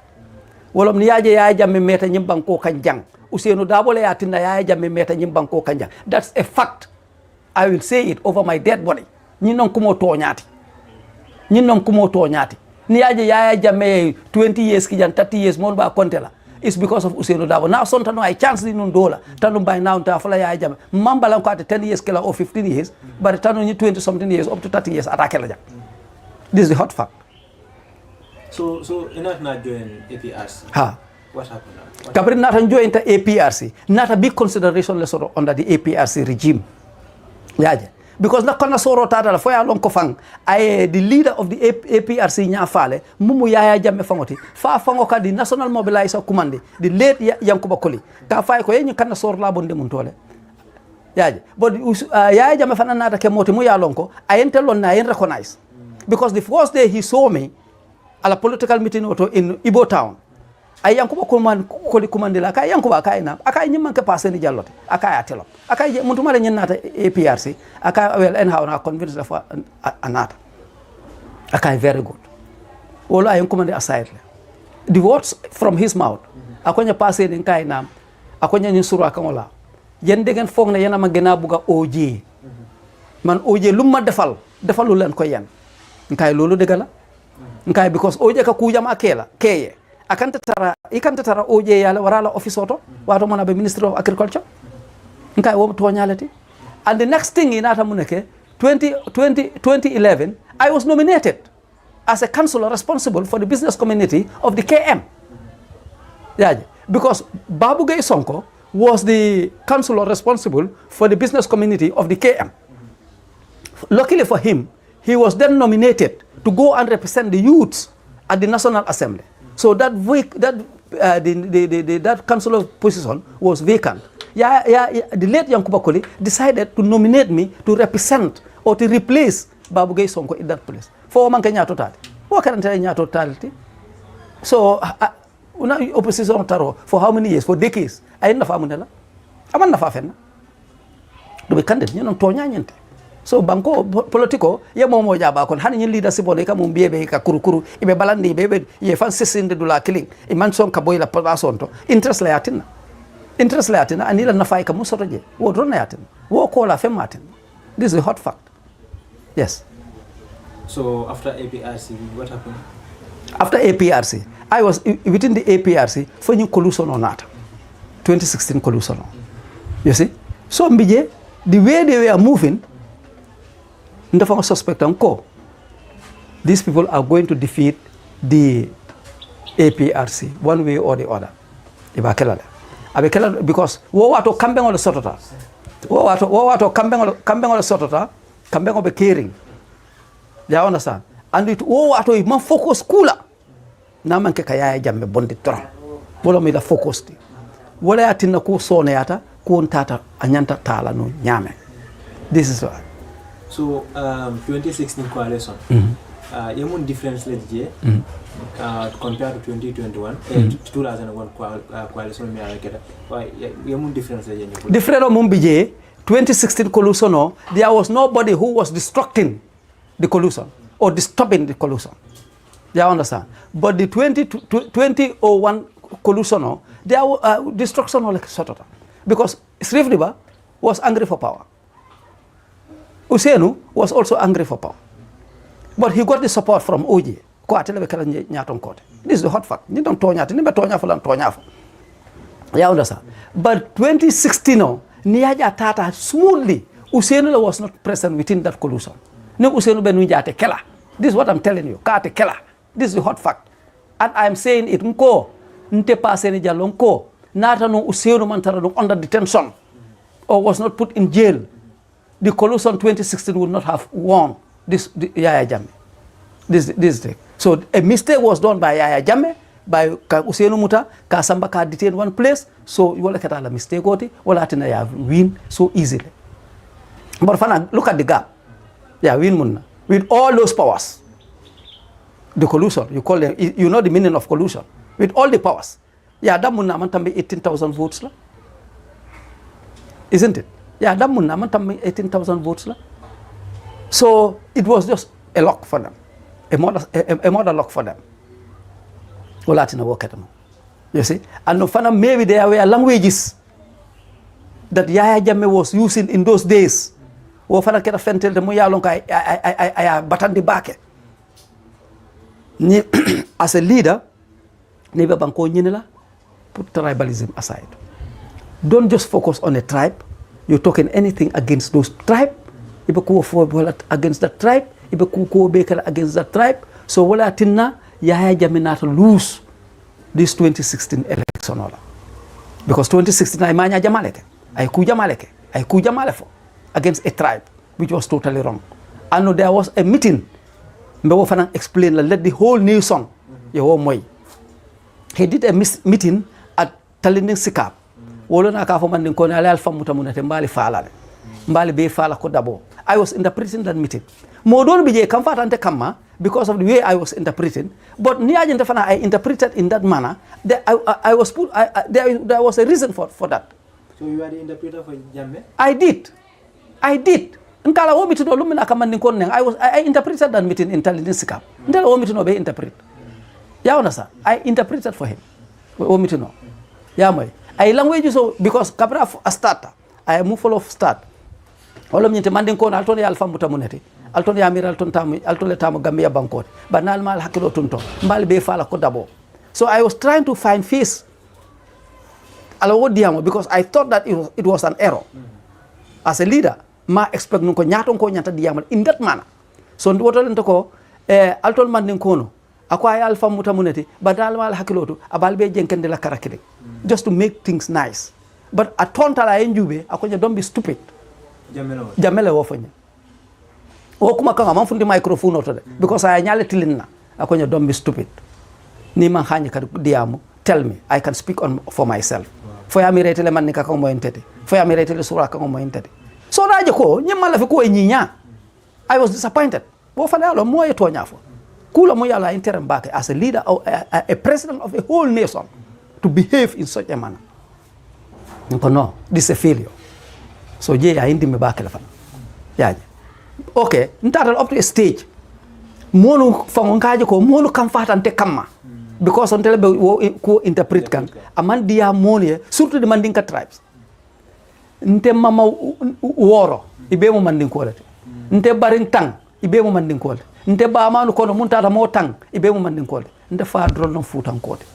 [SPEAKER 2] Wolom ni yaje yaay jamme meta nyimbanko kanjang Usenu Darboe yatinda yaay jamme meta nyimbanko kanjang. That's a fact. I will say it over my dead body. Nyinon kumo tonyati ni yaje yaay jamme 20 years kijan 30 years mon ba kontela. It's because of Usenu Darboe. Now sontano I chance ni dola tanu by now ta fala yaay jamme mambala ko at 10 years kila or 15 years but tanu ni 20 something years up to 30 years atakela jam. This is the hot fact.
[SPEAKER 3] So enough not join APRC. What happened now?
[SPEAKER 2] Kabri not join the APRC. Not a big consideration lesson under the APRC regime. Yeah. Because na kona soro tada for ya long kofang I the leader of the APRC nya fale mumu yaya jamme fangoti fa fangoka the National Mobilizer Command the late Yankuba Koli ka fay ko yenyi kana soro la bonde mun tole. Yeah. But yaya jamme fana nata ke moti mu ya lonko ayentelon na yen recognize. Because the first day he saw me at a political meeting in Ibo town. I yankuba koli kumandela aka yankuba akaina aka nyimman ke Sainey Jallow aka atelo aka muntumale nyenata APRC aka well anyhow na convince the anata aka very good all I kumande aside the words from his mouth akonya Sainey kaina akonya nyusuru akangola yendegen fogna yana magena buga OJ man OJ lumma defalu len ko yen nkay lolu degala nkay because OJ ka kujam akela keye ikanta tara OJ yala warala office auto wato mona be Ministry of Agriculture nkay wo to nyalati and the next thing inata muneke 2011 I was nominated as a councillor responsible for the business community of the KM because Babu Gay Sonko was the councillor responsible for the business community of the KM. Luckily for him, he was then nominated to go and represent the youths at the National Assembly. So that that councillor position was vacant. The late Yankuba Koli decided to nominate me to represent or to replace Babu Gay Sonko in that place. For man Kenya total. What can I totality? So una opposition taro for how many years? For decades. I na fa munela. Aman na fa fenna. Do be candidate nyon to nyanyente. So banko politiko ye momo jaba kon hani leadership on ka mum biebe ka kurukuru ibe balandi bebe ye fan sesinde dula killing e man son ka boyla person to interest la yatina anila na fay ka musoto je wo drona yatina wo ko la fem matin. This is a hot fact. Yes.
[SPEAKER 3] So after APRC what happened?
[SPEAKER 2] After APRC I was within the APRC for new collusion or not 2016 collusion. You see, so mbije the way they were moving ndafanga suspect anko these people are going to defeat the APRC one way or the other ibakela because wo wato kambengo le sotota wo wato kambengo le sotota kambengo be caring you understand and it wo wato man focus kula na man ke kaya jamme bondi tro bolo mi da focus ti wala yatina ku sone yata ku ntata anyanta tala no nyame. This is why.
[SPEAKER 3] So 2016 coalition, yemun difference le je compared to 2021 2001 coalition mi ala keda why yamun difference je ni
[SPEAKER 2] different mum bije 2016 collusion no, there was nobody who was destructing the collusion or disturbing the collusion. You understand? But the 2001 collusion no, there was destruction of sort of because Srif Riba was angry for power. Usenu was also angry for power. But he got the support from OJ. This is the hot fact. You don't tonya. You understand? But 2016, no, Niaja Tata smoothly, Usenu was not present within that collusion. No Usenu Benujate Kela. This is what I'm telling you. Kate Kela. This is the hot fact. And I'm saying it Nko, Ntepa Sainey Jallow Nko, Nata no Usenu Mantara under detention or was not put in jail. The collusion 2016 would not have won this Yaya Jammeh. This thing. So a mistake was done by Yaya Jammeh, by Ousainou Mouta, Kasamba ka detained one place, so you will get a mistake oti, wala tina ya win so easily. But fana, look at the gap. Yeah, win munna. With all those powers. The collusion, you call them, you know the meaning of collusion. With all the powers. Yeah, that munna man tambe 18,000 votes la. Isn't it? Yeah, that munna man tambe 18,000 votes la. So it was just a lock for them. A model lock for them. You see? And maybe there were languages that Yaya Jammeh was using in those days. As a leader, put tribalism aside. Don't just focus on a tribe. You're talking anything against those tribes. Against that tribe. Against that tribe. So wala tinna Yaya Jammeh not lose this 2016 election. Because 2016 I manya jamaleke. I kuja malefo against a tribe which was totally wrong. And there was a meeting. Mbewo fana explain let the whole nation he did a meeting at Talinding Sikap. Wolo na ka fo man ko na alfa mutamunate mbali fala. Mbali be fala ko dabo. I was interpreting that meeting. Modon bije kamfatante kama because of the way I was interpreting. But I interpreted in that manner. There was a reason for that.
[SPEAKER 3] So you are the interpreter for Jammeh?
[SPEAKER 2] I did. Nkala wo mitu do lumina kamandin kon neng. I interpreted that meeting in Talinding Sikap. Ndela wo mitu no be interpret. Ya understand? I interpreted for him. Wo mitu no. Ya moy. I language so because kabra a starter. I move full of start. All of me demanding kon alton ya alfa mutamuneti. Alton ya miral ton tamu alton le tamu Gambia bankot. Banal mal hakilo tunto. Mbal be fala ko dabo. So I was trying to find face. Because I thought that it was an error. As a leader, ma expect nko nyaton ko nyata diamal in that manner. So woto lento ko alton mandin kono. Akwa ya alfa mutamuneti banal mal hakilo to abal be jenkende la karakide. Just to make things nice. But a tontala enjube akonya don't be stupid. Jamele wofonya. Okuma kanga manfundi microphone oto de because I nyale tilinna akonya don't be stupid. Ni man khanya ka diamu tell me I can speak for myself. Fo ya mi retele man ni ka ko mo entete. Fo ya mi retele sura ka ko mo entete. So daje ko nyimala fi ko nyinya. I was disappointed. Wo fa dalo mo yeto nyafo. Kula mo yala interim back as a leader or a president of a whole nation to behave in such a manner. No, this is a failure. So I indi me back la yeah. Okay, ntatal up to a stage. Monu fangonkaje ko monu kam fatante kamma. Because on telebe ko interpret kan aman dia monie surtout de mandinka tribes. Nte mama woro ibe mo mandinko lati. Nte baring tang ibe mo mandinko lati. Nte ba manu kono muntata mo tang ibe mo mandinko lati. Nte fa drol non futan kote.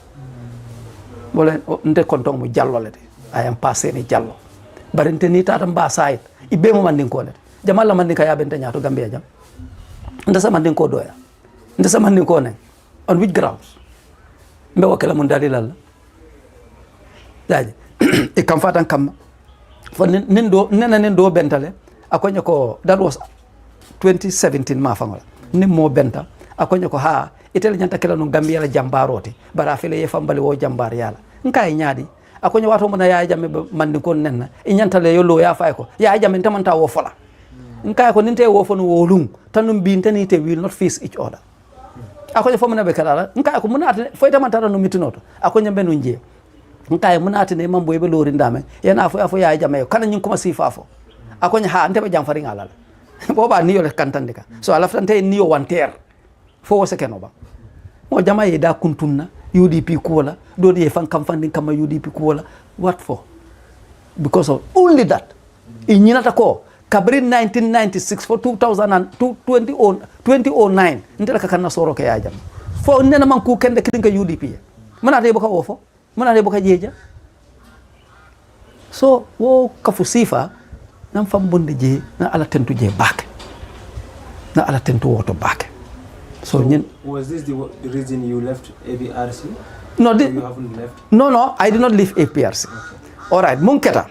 [SPEAKER 2] Wala nte konton mo jallo lati. I am Sainey Jallow. Barinte ni tata mba side ibe mo mandinko lati. Jamala mandinka ya benta nyato Gambia jam. Ndasa mandinko doya. Ndasa mandinko ne. On which grounds? Mbe wakela mundali lalla. Daje. E kam fatan kam. For nendo bentale. Akonya ko that was 2017 ma fangola. Nimmo benta. Akonya ko ha itele nyanta kala no Gambia la jambaroti. Bara fele ye fambali wo jambar yala. Nkai nyaadi. Akonya wato mona ya jamme mandinko nenna. E nyanta le yolo ya fay ko. Ya jamme tamanta wo fola. Nkai ko ninte wo fonu wo lung. Tanum bi intani te will not face each other. ako fo mona be kala nka ko mona ate fo ita mantara no mitinoto ako nyambe no nje nka mona ate ne mambo be lori ndame yana afo ya jamayo kana nyin kuma sifafo ako nya ha ante be jam fari ngala boba niyo le kantande ka so ala frante niyo wanter fo wose kenoba mo jamaye da kuntunna UDP kuwala do de fan kam fandin kama UDP kuwala what for because of only that inyinata ko kabri 1996 for 2009 ndela kana soro ke yajam fo nena man ku kende kidinga UDP mana de boka wofo mana de boka jeja so wo kafu sifa nam fam bonde je na ala tentu je back na ala tentu woto back so
[SPEAKER 3] was this the reason you left APRC?
[SPEAKER 2] No,
[SPEAKER 3] you haven't left?
[SPEAKER 2] No, I did not leave APRC. Okay. All right, Munketa.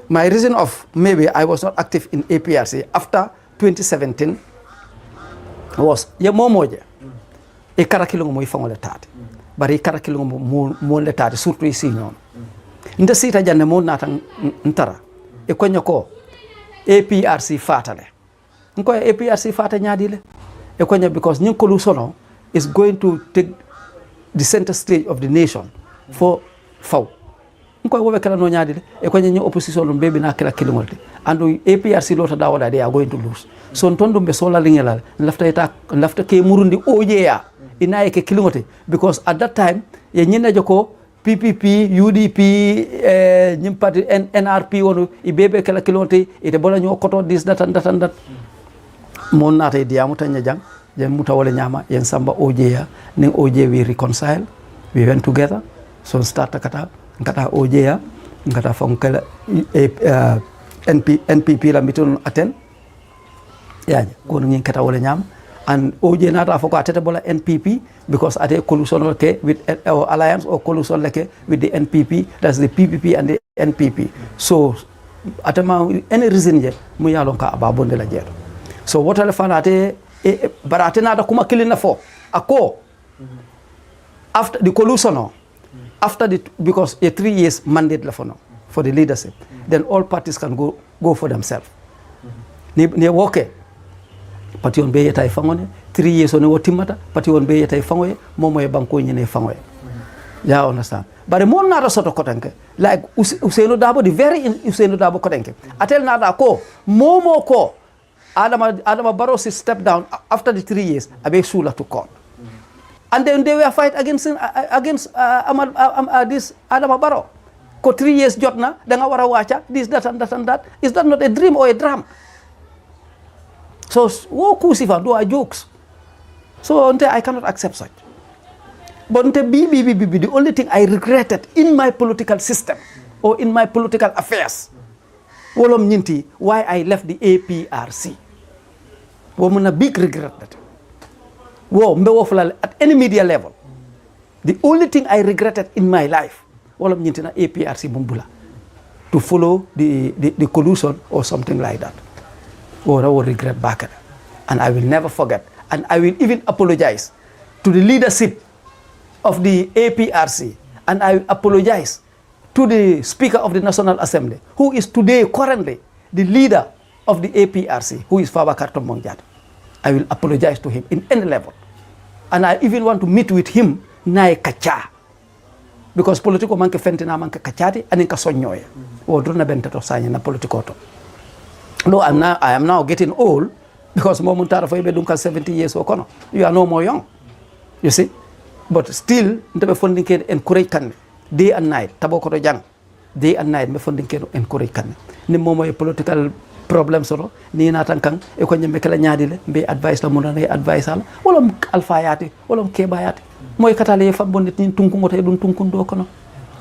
[SPEAKER 2] My reason of maybe I was not active in APRC after 2017 was ye momoje. E karakilungo mo ifangole tati. Bari karakilungo mo le tati surtout ici non. Nda sita janne mo nata ntara. E konyo ko APRC fatale. Nko APRC fata nyadile. E konyo because nyinkolu sono is going to take the center stage of the nation for faw nko wobe kala no nyaade e ko nyi opposition dum bebi na kala kilingolde andu APRC lota da wada they are going to lose so tondum be sola lingela lafta ke murundi ojeya inaye ke kilingote because at that time ye nyina joko PPP UDP nyim party NRP wonu e bebe kala kilonte e de bola nyo koto this that and that mon nata e diamu tanya jang jen mutawale nyama yen samba ojeya ning oje we reconcile we went together so start kata ojeya ngata fonkala NPP la miton aten yaje ko ngi kata wala nyama and oje nata foko atete bola NPP because ate coalition ke with alliance or coalition like with the NPP, that's the PPP and the NPP. So atama any reason je mu yalon ka ababonde la jeto so what ala fanate barate nada kuma kilina fo ako after the coalition after the because a 3 years mandate la for the leadership then all parties can go for themselves ne woke parti on be yeta fangone 3 years on wotimata parti on be yeta fangoye momo e banko nyene fangoye ya understand bare mon nada soto kotanke like Usainu Darboe the very Usainu Darboe kotanke atel nada ko momo ko Adama Barrow step down after the 3 years abe sula to court and then they were fight against this Adama Barrow ko 3 years jotna da nga wara wacha this that and that is that not a dream or a drama so wo kusifa do are jokes so I cannot accept such. But the only thing I regretted in my political system or in my political affairs wolom nyinti why I left the APRC. Woman a big regret that. Wo mbe wofula at any media level. The only thing I regretted in my life wolom nyinti na APRC bumbula to follow the collusion or something like that. Or I will regret back and I will never forget and I will even apologize to the leadership of the APRC and I apologize to the Speaker of the National Assembly who is today currently the leader of the APRC who is Fabakary Tombong Jatta. I will apologize to him in any level and I even want to meet with him nae kacha because politiko manke fentina manke kachati aninka sonyoya o drona bentato sanya na politiko to no I am now getting old because momentara for dunka 70 years okono you are no more young you see but still ntabe funding ke encourage kan day and night taboko to jang day and night me funding ke encourage kan ni momo political problem soro ni natan kan e ko nyambe kala nyaadile be advice la mon na advice ala wolom alfayati wolom kebayati moy katale fa bonnet ni tunku ngoto dun tunkun do kono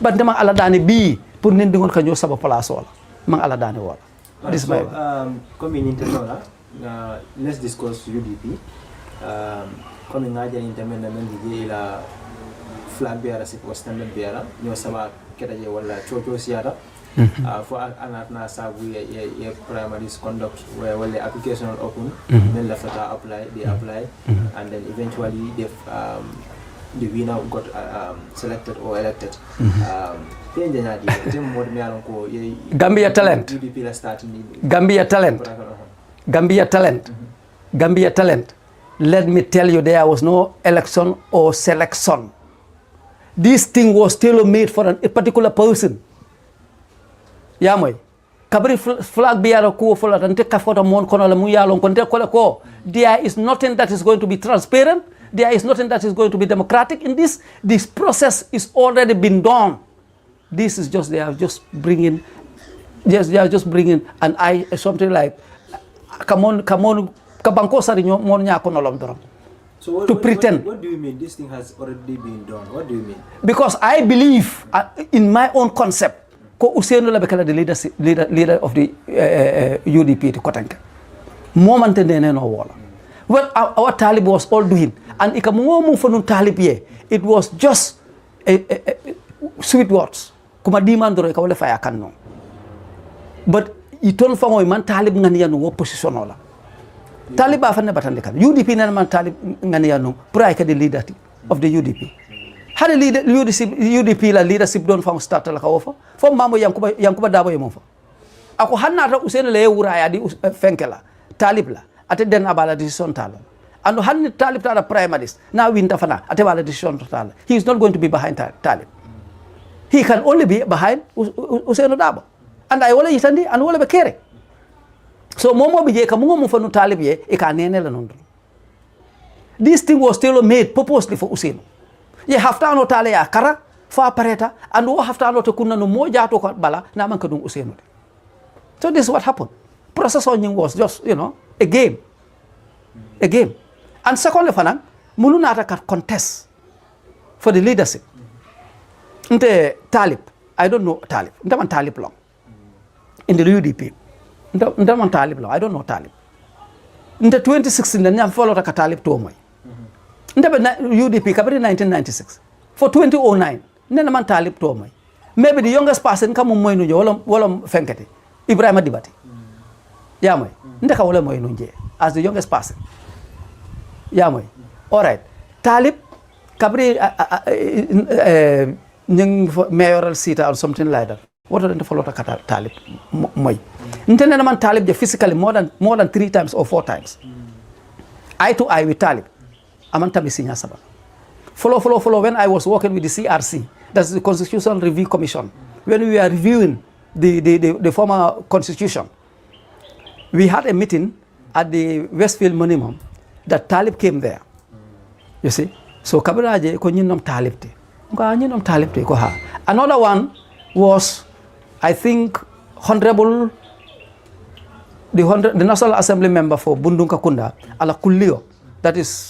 [SPEAKER 2] bandema ala dani bi pour nen dingon ka ñoo saba place wala man ala dani wala this
[SPEAKER 3] so comme in internet let's discuss UDP comme ngaja internet na mendi ila flag bearer si ko standard bearer ñoo saba keda je wala chocho siara for anatna sabu ye primaries conduct where the application open then the fata apply they apply and then eventually the winner got selected or elected
[SPEAKER 2] Gambia talent let me tell you, there was no election or selection. This thing was tailor-made for a particular person. Yamoy. Kabri flag biara ko fola tante kafota mon kono la muyalo konte ko. There is nothing that is going to be transparent. There is nothing that is going to be democratic in this. This process is already been done. This is just, they are just bringing, yes, they are just bringing an eye, something like, come on, kabanko sari mon nya kono lom dorom.
[SPEAKER 3] So
[SPEAKER 2] to pretend.
[SPEAKER 3] What do you mean? This thing has already been done. What do you mean?
[SPEAKER 2] Because I believe in my own concept. Ko Ousseynou la bekala the leader of the UDP to Kotanka. Momante nene no wala. What our Talib was all doing, and ikamuomu fonu Talib ye, it was just sweet words. Kuma dimandro ikawale faya kanno. But iton fango man Talib ngania no opposition ola. Talib afane batande kan. UDP na man Talib ngania no pray ka the leader of the UDP. How the UDP la leadership don't from start la kawofa from mambo yankuba Darboe mo fa ako hanna ta Ousseynou le wura ya di fenkela Talib la ate den abala decision tala and hanni Talib ta primaries now winter fana ate wala decision tala. He is not going to be behind Talib. He can only be behind Ousseynou Darboe, and I wala yitandi and wala be kere. So momo bije ka mo fa no Talib ye e ka nene la non. This thing was tailor made purposely for Ousseynou. Ye haftano tale ya kara fa pareta and wo haftano to kunna no moja to ko bala na man kadum Ousseynou. So this is what happened. Process on was just, you know, a game. A game. And secondly fanan munu nata ka contest for the leadership. Nte Talib, I don't know Talib. Nte man Talib long in the UDP. Nte man Talib long, I don't know Talib. Nte 2016 nyam follow ka Talib to moy. UDP kabari 1996 for 2009 nena man Talib to moy. Maybe the youngest person come moy no wala fenkati Ibrahima Dibati ya moy ndeka wala moy no nje as the youngest person ya moy. All right, Talib kabari mayoral seat or something like that. What are the follow ka Talib moy nena man Talib physically more than 3 times or 4 times, eye to eye with Talib. Amanta bisinya saba. Follow. When I was working with the CRC, that's the Constitutional Review Commission, when we were reviewing the former constitution, we had a meeting at the Westfield Monument that Talib came there. You see? So kabiraje ko nyinom Talib te. Nga nyinom Talib te ko ha. Another one was, I think, the National Assembly member for Bundunka Kunda, ala Kullio, that is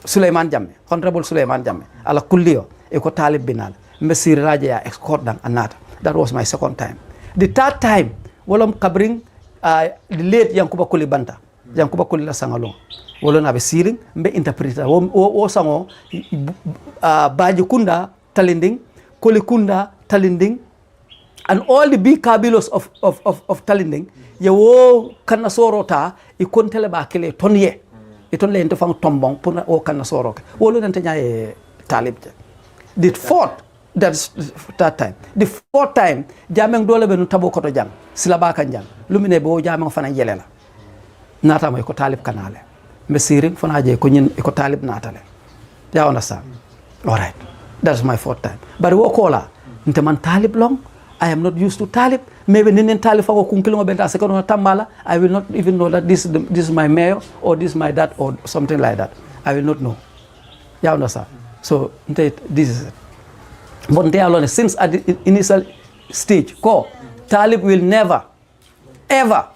[SPEAKER 2] Suleiman Jamme, Honorable Suleiman Jamme, ala Kullio, eko Talib binal, Mesir Raja ya escort dan anata. That was my second time. The third time, wolom kabring the late Yankuba Kulibanta, Yankuba Kulila Sangalong. Wolon abe siring, mbe interpreter, wo sango, Bajukunda Talinding, Kulikunda Talinding, and all the big kabilos of Talinding, wo kanasoro ta, ikontele ba kele tonye. Iton le into fang tombong puna o kanasoro. Wolo nante nya Talib. The fourth, that's that time. The fourth time, jameng dole benu tabo koto jang, silaba kan jang. Lumine bo jameng fana yelela. Nata mo ko Talib kanale. Mesiring fana je ko nyin ko Talib natale. Ya understand? All right. That's my fourth time. But wo kola, nte man Talib long. I am not used to Talib. Maybe Ninin Talib for Kunkilmo Benta second Tambala. I will not even know that this is my mayor or this is my dad or something like that. I will not know. You understand? So this is it. But they alone, since at the initial stage, Talib will never, ever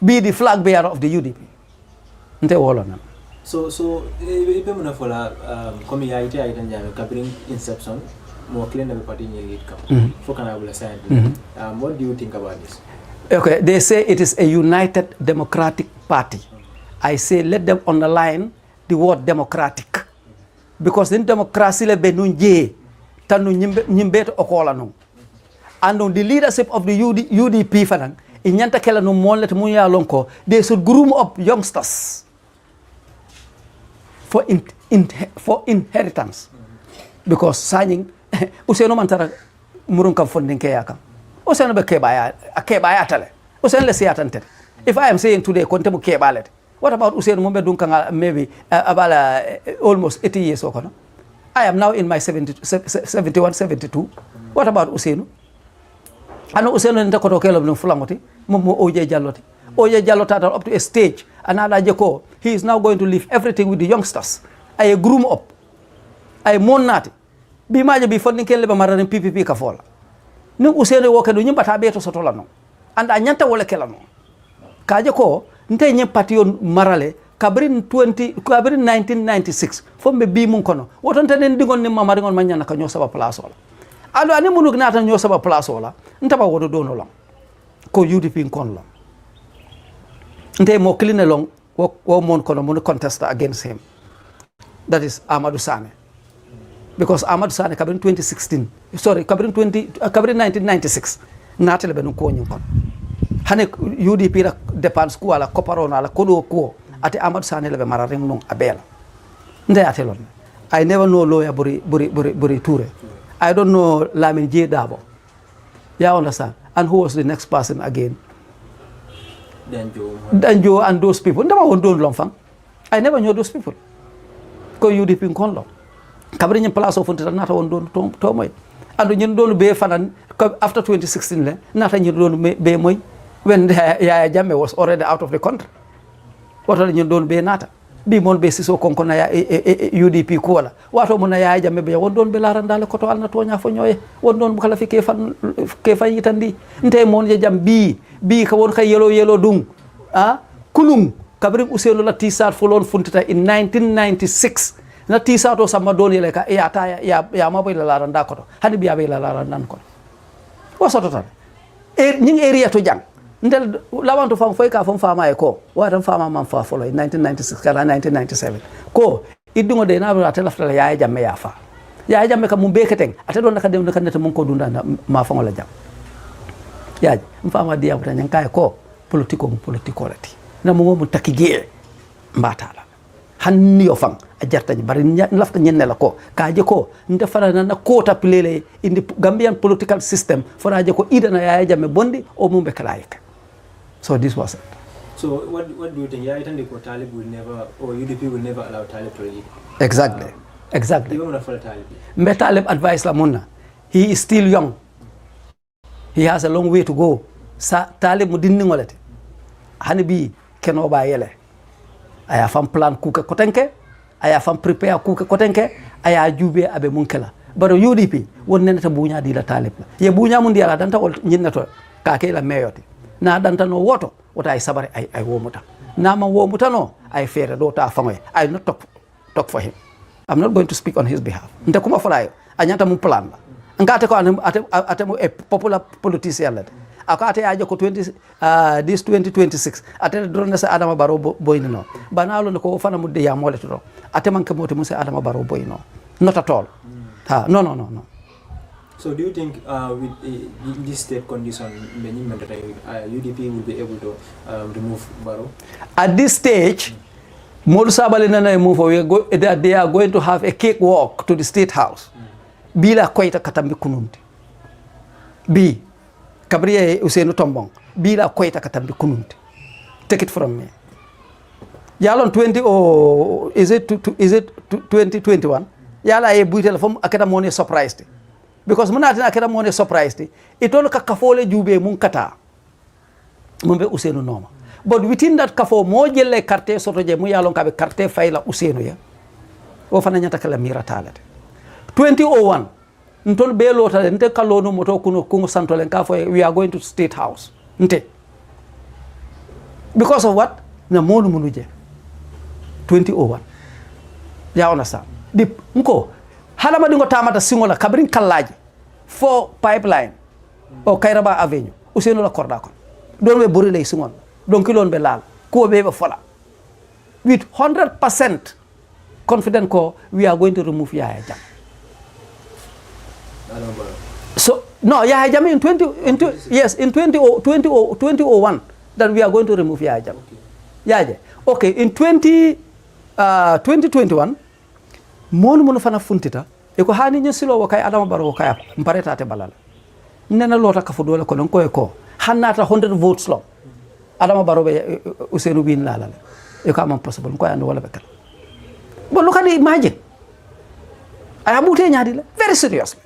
[SPEAKER 2] be the flag bearer of the UDP.
[SPEAKER 3] So ipe muna fola komi ya ite aitan jame kabring inception mo clean na party ni lead kam for kana bula sign. What do you think about this?
[SPEAKER 2] Okay, they say it is a united democratic party. I say let them underline the word democratic, because in democracy le benunje tanu nyimbeto okola no, and on the leadership of the UDP fanan inyanta kala no monlet munya lonko, they should groom up youngsters for inheritance, because signing Ousseynou mantara murun kam funding ke yakam Ousseynou be kebaya tale Ousseynou le siyatante. If I am saying today kontemu kebalet What about Usain Mumbe Dunkanga, maybe about almost 80 years ago? I am now in my 71, 72. What about Usain? I know Usain and Takoto Kelom Fulamoti, Momo Oje Jaloti. Oje Jalota up to a stage, another Joko. He is now going to leave everything with the youngsters. I groom up. I mourn not. Be maja be funding Keleba Maran PPP Kafola. No Usain walk and you but I better Sotolano. And Anyanta Wole Kelano. Kajako. Ntenye patio marale kabrin 1996 fombe bi mun kono wotonta den digon ni mamari ngon manyana ka nyosa ba place wala alo ani munu gnata nyosa ba place wala ntaba wodo dono long ko UDP kon long nte mo clean long wo mon kono mun contest against him, that is Amadou Sane, because Amadou Sane kabrin 1996 natele be no ko nyin kon hane UDP la dépense ko ala koparona ala kodo ko ate Amadou Sane lebe mararing non abela nde atelon. I never know lawyer Buri Toure. I don't know Lamin J. Darboe. You understand? And who was the next person again? Danjo and those people. Never won don long fang. I never knew those people. Ko UDP in Conlo. Kabrin Palace of Nata won don Tomoy. And you don't be fan after 2016, Nata you don't be moy. When Yaya Jammeh was already out of the country. What are you doing be nata? Be mon basis o konkona ya UDP kola. What o mona Yaya Jammeh be won don be larandale koto alna tonya fo ñoy won don kala fi ke fan yitandi nte mon je jam bi ka won kay yelo dung kulung kabrim Ousseynou la tisat fo lon funtita in 1996 na tisat o sama don yele ka ya ma boy la laranda koto hani biya be la larandan ko wasoto tan ñing area to jang ndel lawanto fam foy ka fam fama e ko watan fama man fa folo 1996 kala 1997 ko iddungo de na la telafta la Yaya Jammeh ya fa Yaya Jammeh ka mum beketeng ate don naka dem naka net mun ko dunda ma fa ngola jam yaaji mfama diam tan nyanka ko politiko lati na mo takige mbatala hanni yo fam a jarta bari lafta nyenne la ko kaaje ko nde fara na kota plele in the Gambian political system foraje ko idana Yaya Jammeh bondi o mum be kala yek. So this was it.
[SPEAKER 3] So what do you think? Yaya Tande ko Talib will never, or UDP will never allow Talib to lead?
[SPEAKER 2] Exactly.
[SPEAKER 3] Even for Talib.
[SPEAKER 2] Me Talib advice la munna. He is still young. He has a long way to go. Sa Talib mu dinni ngolete. Hani bi keno ba yele. Aya fam plan kuka kotenke, aya fam prepare kuka kotenke, aya jube abe munkela. Baro UDP won nenata bunya di la Talib la. Ye bunya mun di ala danta wol nyinnato ka ke la meyoti. Na danta no woto wota ay sabare ay womuta. Na ma womuta no ay fere do ta fangoy. I not talk for him. I'm not going to speak on his behalf. Nte kuma falayo anyanta mu plan la. Ngate ko ate mu a popular politician la. Akate ajo ko 2026 ate drone sa Adama Barrow boyno no. Banalo ko fana mu de ya mole to. Ate man ke moti mu sa Adama Barrow boyno. Not at all. No.
[SPEAKER 3] So do you think with this state condition, UDP will be able to remove Barrow?
[SPEAKER 2] At this stage, they are going to have a cakewalk to the State House. Bila koita katambi kunundi. B. Kabriye Ousseynou Tombong. Bila koita katambi kunundi. Take it from me. Yalon 2021? Yala e buitel from akada money surprised. Because munatina akada money surprised. Itolo ka kafole jube mun kata. Mumbe Ousseynou noma. But within that kafo mo jelle carte sotoje mu yalon ka be carte fayla Ousseynou ya. O fana nyata kala mira talete. 2001 ntol be lota nte kalono moto kuno kungo santolen ka fo we are going to State House. Nte. Because of what? Na monu munuje. 2001. Ya understand? Dip nko halama dingo tamata singola kabrin kallaji for pipeline o Kairaba Avenue Ousseynou la korda kon don we buri lay singon don kilon be lal ko be fola with 100% confident ko we are going to remove Yaya Jammeh. So no, Yaya Jammeh in 2001 that we are going to remove Yaya Jammeh. Yaya. Okay, in 2021 monu fana funtita e ko hani nyesilo wo kay Adama Barrow kay mpareta te balala nena lota ka fu dole ko non ko hannata 100 votes lo Adama Barrow be Ousseynou bin la e ko amam possible ko ande wala bekal but look at the imagine I abute nyaadi la very seriously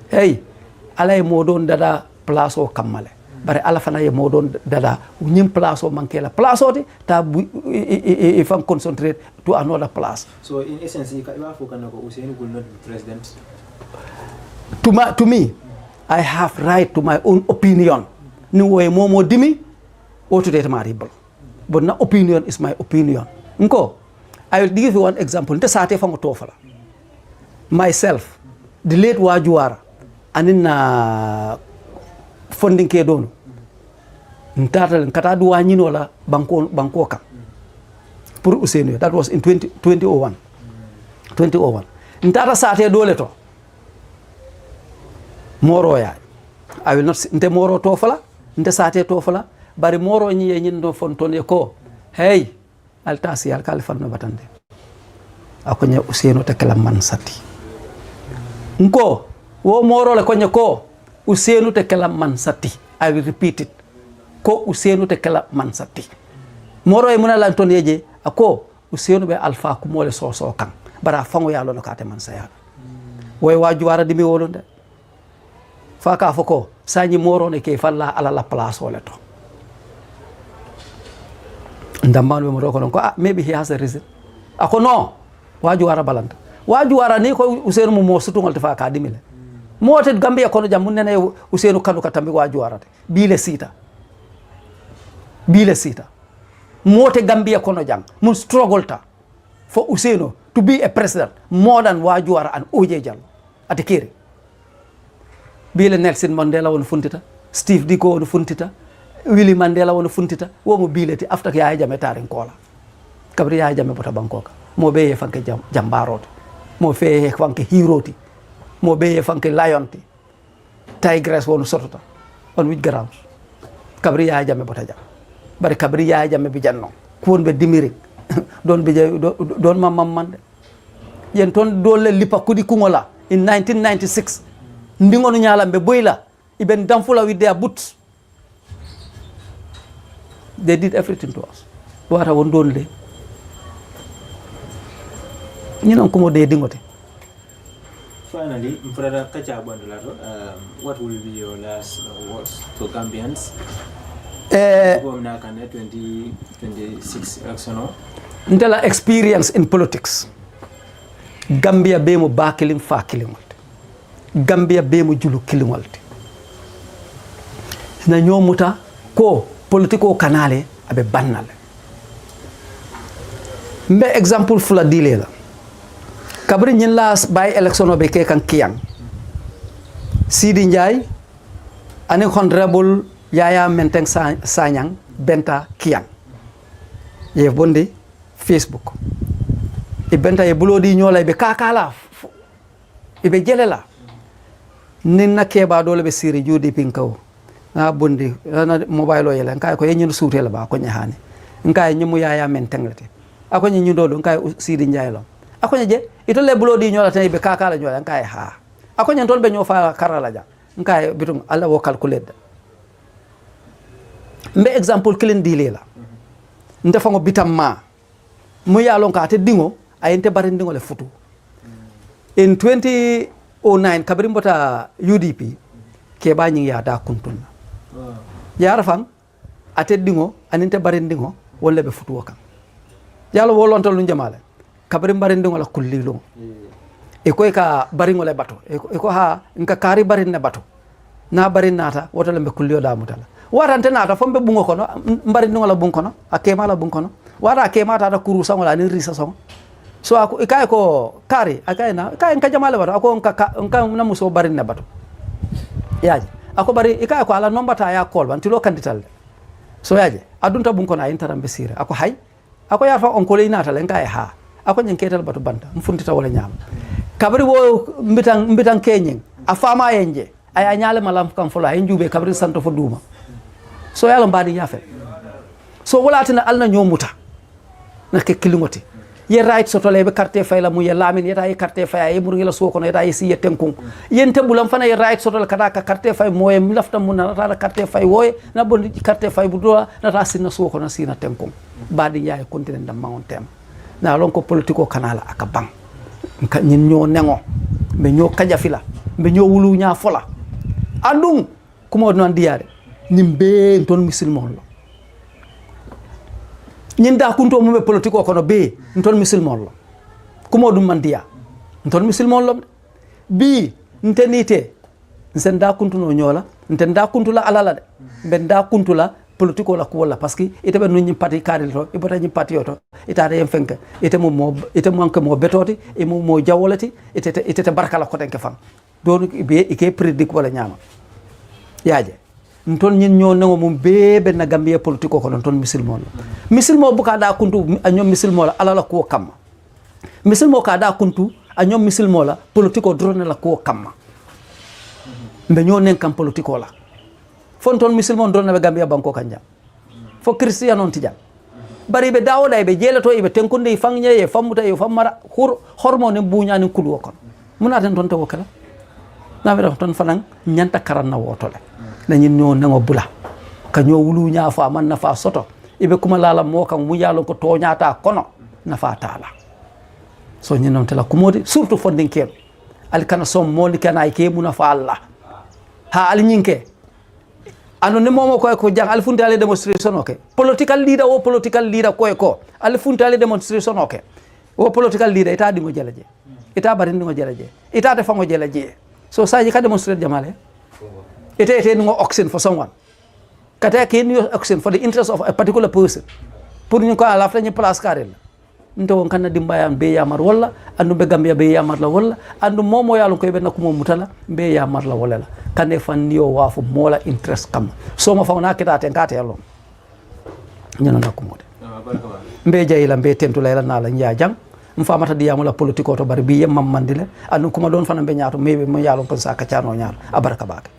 [SPEAKER 2] hey alay modon dada place o kamale bare ala fana ye modon dada ñim place o manke la place o ta if I'm concentrate to another place.
[SPEAKER 3] So in essence you have Hussein will not be president.
[SPEAKER 2] To me I have right to my own opinion ni way momo dimi o to det maribol but na opinion is my opinion nko I will give you one example nte sate fango tofala myself the late wajuara anin na funding ke dono ntatal kata du wanyino la banko kam pour Ousseynou that was in 2001 ntata sate dole to moro ya I will not nte moro to fala nte sate to fala bari moro nyi nyindo fonton e ko hey altasi al kalfan no batande akonya Ousseynou te kala man sati nko wo moro le konya ko Ousseynou te kala man sati I will repeat it ko Ousseynou te kala man sati moro e muna lan ton yeje ako Ousseynou be alpha ku mole so kan bara fango yalo no kate man saya way waju wara dimi wolonde fa ka foko sañi moro ne ke falla ala la place wala to ndamman be mo ko non ko maybe he has a reason ako no waju wara balanta waju wara ni ko Ousseynou mo sutungal te fa ka dimile mote Gambia kono jam mun nene Ousseynou kanu katambi waju wara te bile sita mote Gambia kono jam mun struggle ta for Ousseynou to be a president more than waju wara and OJ Jallow ate kiri bile Nelson Mandela won funtita Steve Biko won funtita Willie Mandela won funtita wo mo bileti after yaay jame tarin kola kabri yaay jame bota bankoka mo beye fanke jambarote mo feye fanke hiroti mo beye fanke lionti tigress won sotota on which grounds kabri yaay jame bota jam bari kabri yaay jame bi janno ko won be dimirik don be don mamam mande yen ton dole lipa kudi kungola in 1996 ndingonu nyalambe boyla iben damfula with their boots they did everything to us wata won don le ñinon ko mo de dingote.
[SPEAKER 3] Finally, Mfrada Kacha Bandulato, what will be your last words to Gambians? 2026 election.
[SPEAKER 2] Ntela experience in politics. Gambia be mo ba killing fa killing. Gambia be mo julu killing walti. Na nyomuta ko politiko kanale abe bannale. Mbe example fula dile la. Kabri ñin la bay election be ke kan kiyang Sidi Njai ani honorable Yaya Menteng Sanyang benta kiyang ye bondi Facebook e benta ye bulodi ñola be kakala e be jelela ninna keba dole be siri judi pinkaw na bondi na mobile o yela kay ko yeñu suutela ba ko ñahani nkay ñimu Yaya Menteng lati ako ñi dolu nkay Sidi Njai lo ako je ito le bulodi ñola tan be kakala ñola nkay ha ako ñen ton be ñofa karala ja nkay bitum alla wo calculate mbe example kilin dile la ndefa ngo bitam ma mu yalon ka te dingo ayente bari dingo le futu in 2009 kabri mbota UDP ke ba ñi ya da kuntun yara fam ate dingo aninte bari dingo wala be futu wakam yalla wolontal lu jamale kabri bari dingo la kullilo e koy ka bari ngole bato e ko ha nka kari bari ne bato na bari nata woto lembe kullio da mutala warante nata fombe bungo kono bari dingo la bun kono akema la bun kono wara akema ta da kuru sango la ni risa sango so ako ikay ko kari akay na kay nka jamale bato ako nka na muso bari ne bato yaji ako bari ikay ko ala nombata ya kol ban tilo kandital so yaji adunta bun kono ay tarambe sire ako hay ako yarfa on ko le nata len kay ha ako nyen ketal bato banta mfuntita wala nyam kabri wo mbitan kenyin afama yenje ay nyale malam kam folo ay njube kabri santo fo duma so yalla mbadi yafe so walatina alna nyomuta na ke kilingoti ye right soto lebe carte fay la mu ye lamin yeta ye carte fay ay burgi la soko no yeta ye siye tenkun yente bulam fana ye right soto la kada ka carte fay moye mi lafta mun na ta carte fay woy na bon carte fay bu do na ta sinna soko na sina tenkun baadi yaay continent da mawon tem na lon ko politiko kanala aka bang ka ñin ñoo nengo be ñoo kaja fila be ñoo wulu nya fola andum kuma non diyaade ñimbe ton musulman lo ñin da kunto mu be politiko kono be ton musulman lo kuma dum man diya ton musulman lo bi ntenite nsen da kuntuno ñola nten da kuntula alala de ben da kuntula politiko la ko la parce que ite be no ñim parti kadil to ibota ñim parti yoto ita de fenk ite mo manke mo betoti e mo jawolati ite barkala ko tenke fam don be ike predict wala ñama yaaje nton ñin ñoo nango mum bebe na Gambia politiko ko non ton musulman musulman bu ka da kuntu a ñom musulman la alala ko kam musulman ka da kuntu a ñom musulman la politiko drone la ko kam mbe ñoo nen kam politiko la fon ton musulman drone be Gambia banko kanja fo christian on tija bari be dawoda e be jelato e be tenkunde fangñe e fammuta e fammara hormone buñani kudu kon munaten ton tawo kala namira ton fanan ñanta karanna wotole na ñin ñoo nango bula ka ñoo wulu ñaa fa man na fa soto ibe kuma lala mo kam mu yalo ko toñata kono na fa taala so ñin non tela kumodi surtout fondin kel al kana som moli kana ke mu na fa Allah ha al ñinke anu ne momo ko jang al funtale demonstration okay political leader ko al funtale demonstration okay o political leader ita dingo jelaje ita bari dingo jelaje ita te fango jelaje so saji ka demonstrate jamale ite no oxen for someone kata ke ni oxen for the interest of a particular person pour ñu ko ala fa ñu place carrel nto won kan dimbayam be yamar wala andu be Gambia be yamar la wala andu momo yalon ko be nakuma mutala be yamar la wala kane fan yo wafu mola interest kam so ma fawna kita ten kate yalon ñana nakumode mbe jayila mbe tentu layla nala nya jang mfamata diyamu la politiko to bari bi yem mandile andu kuma don fana be nyaato mebe mo yalon ko sa ka ciano ñaar abaraka baake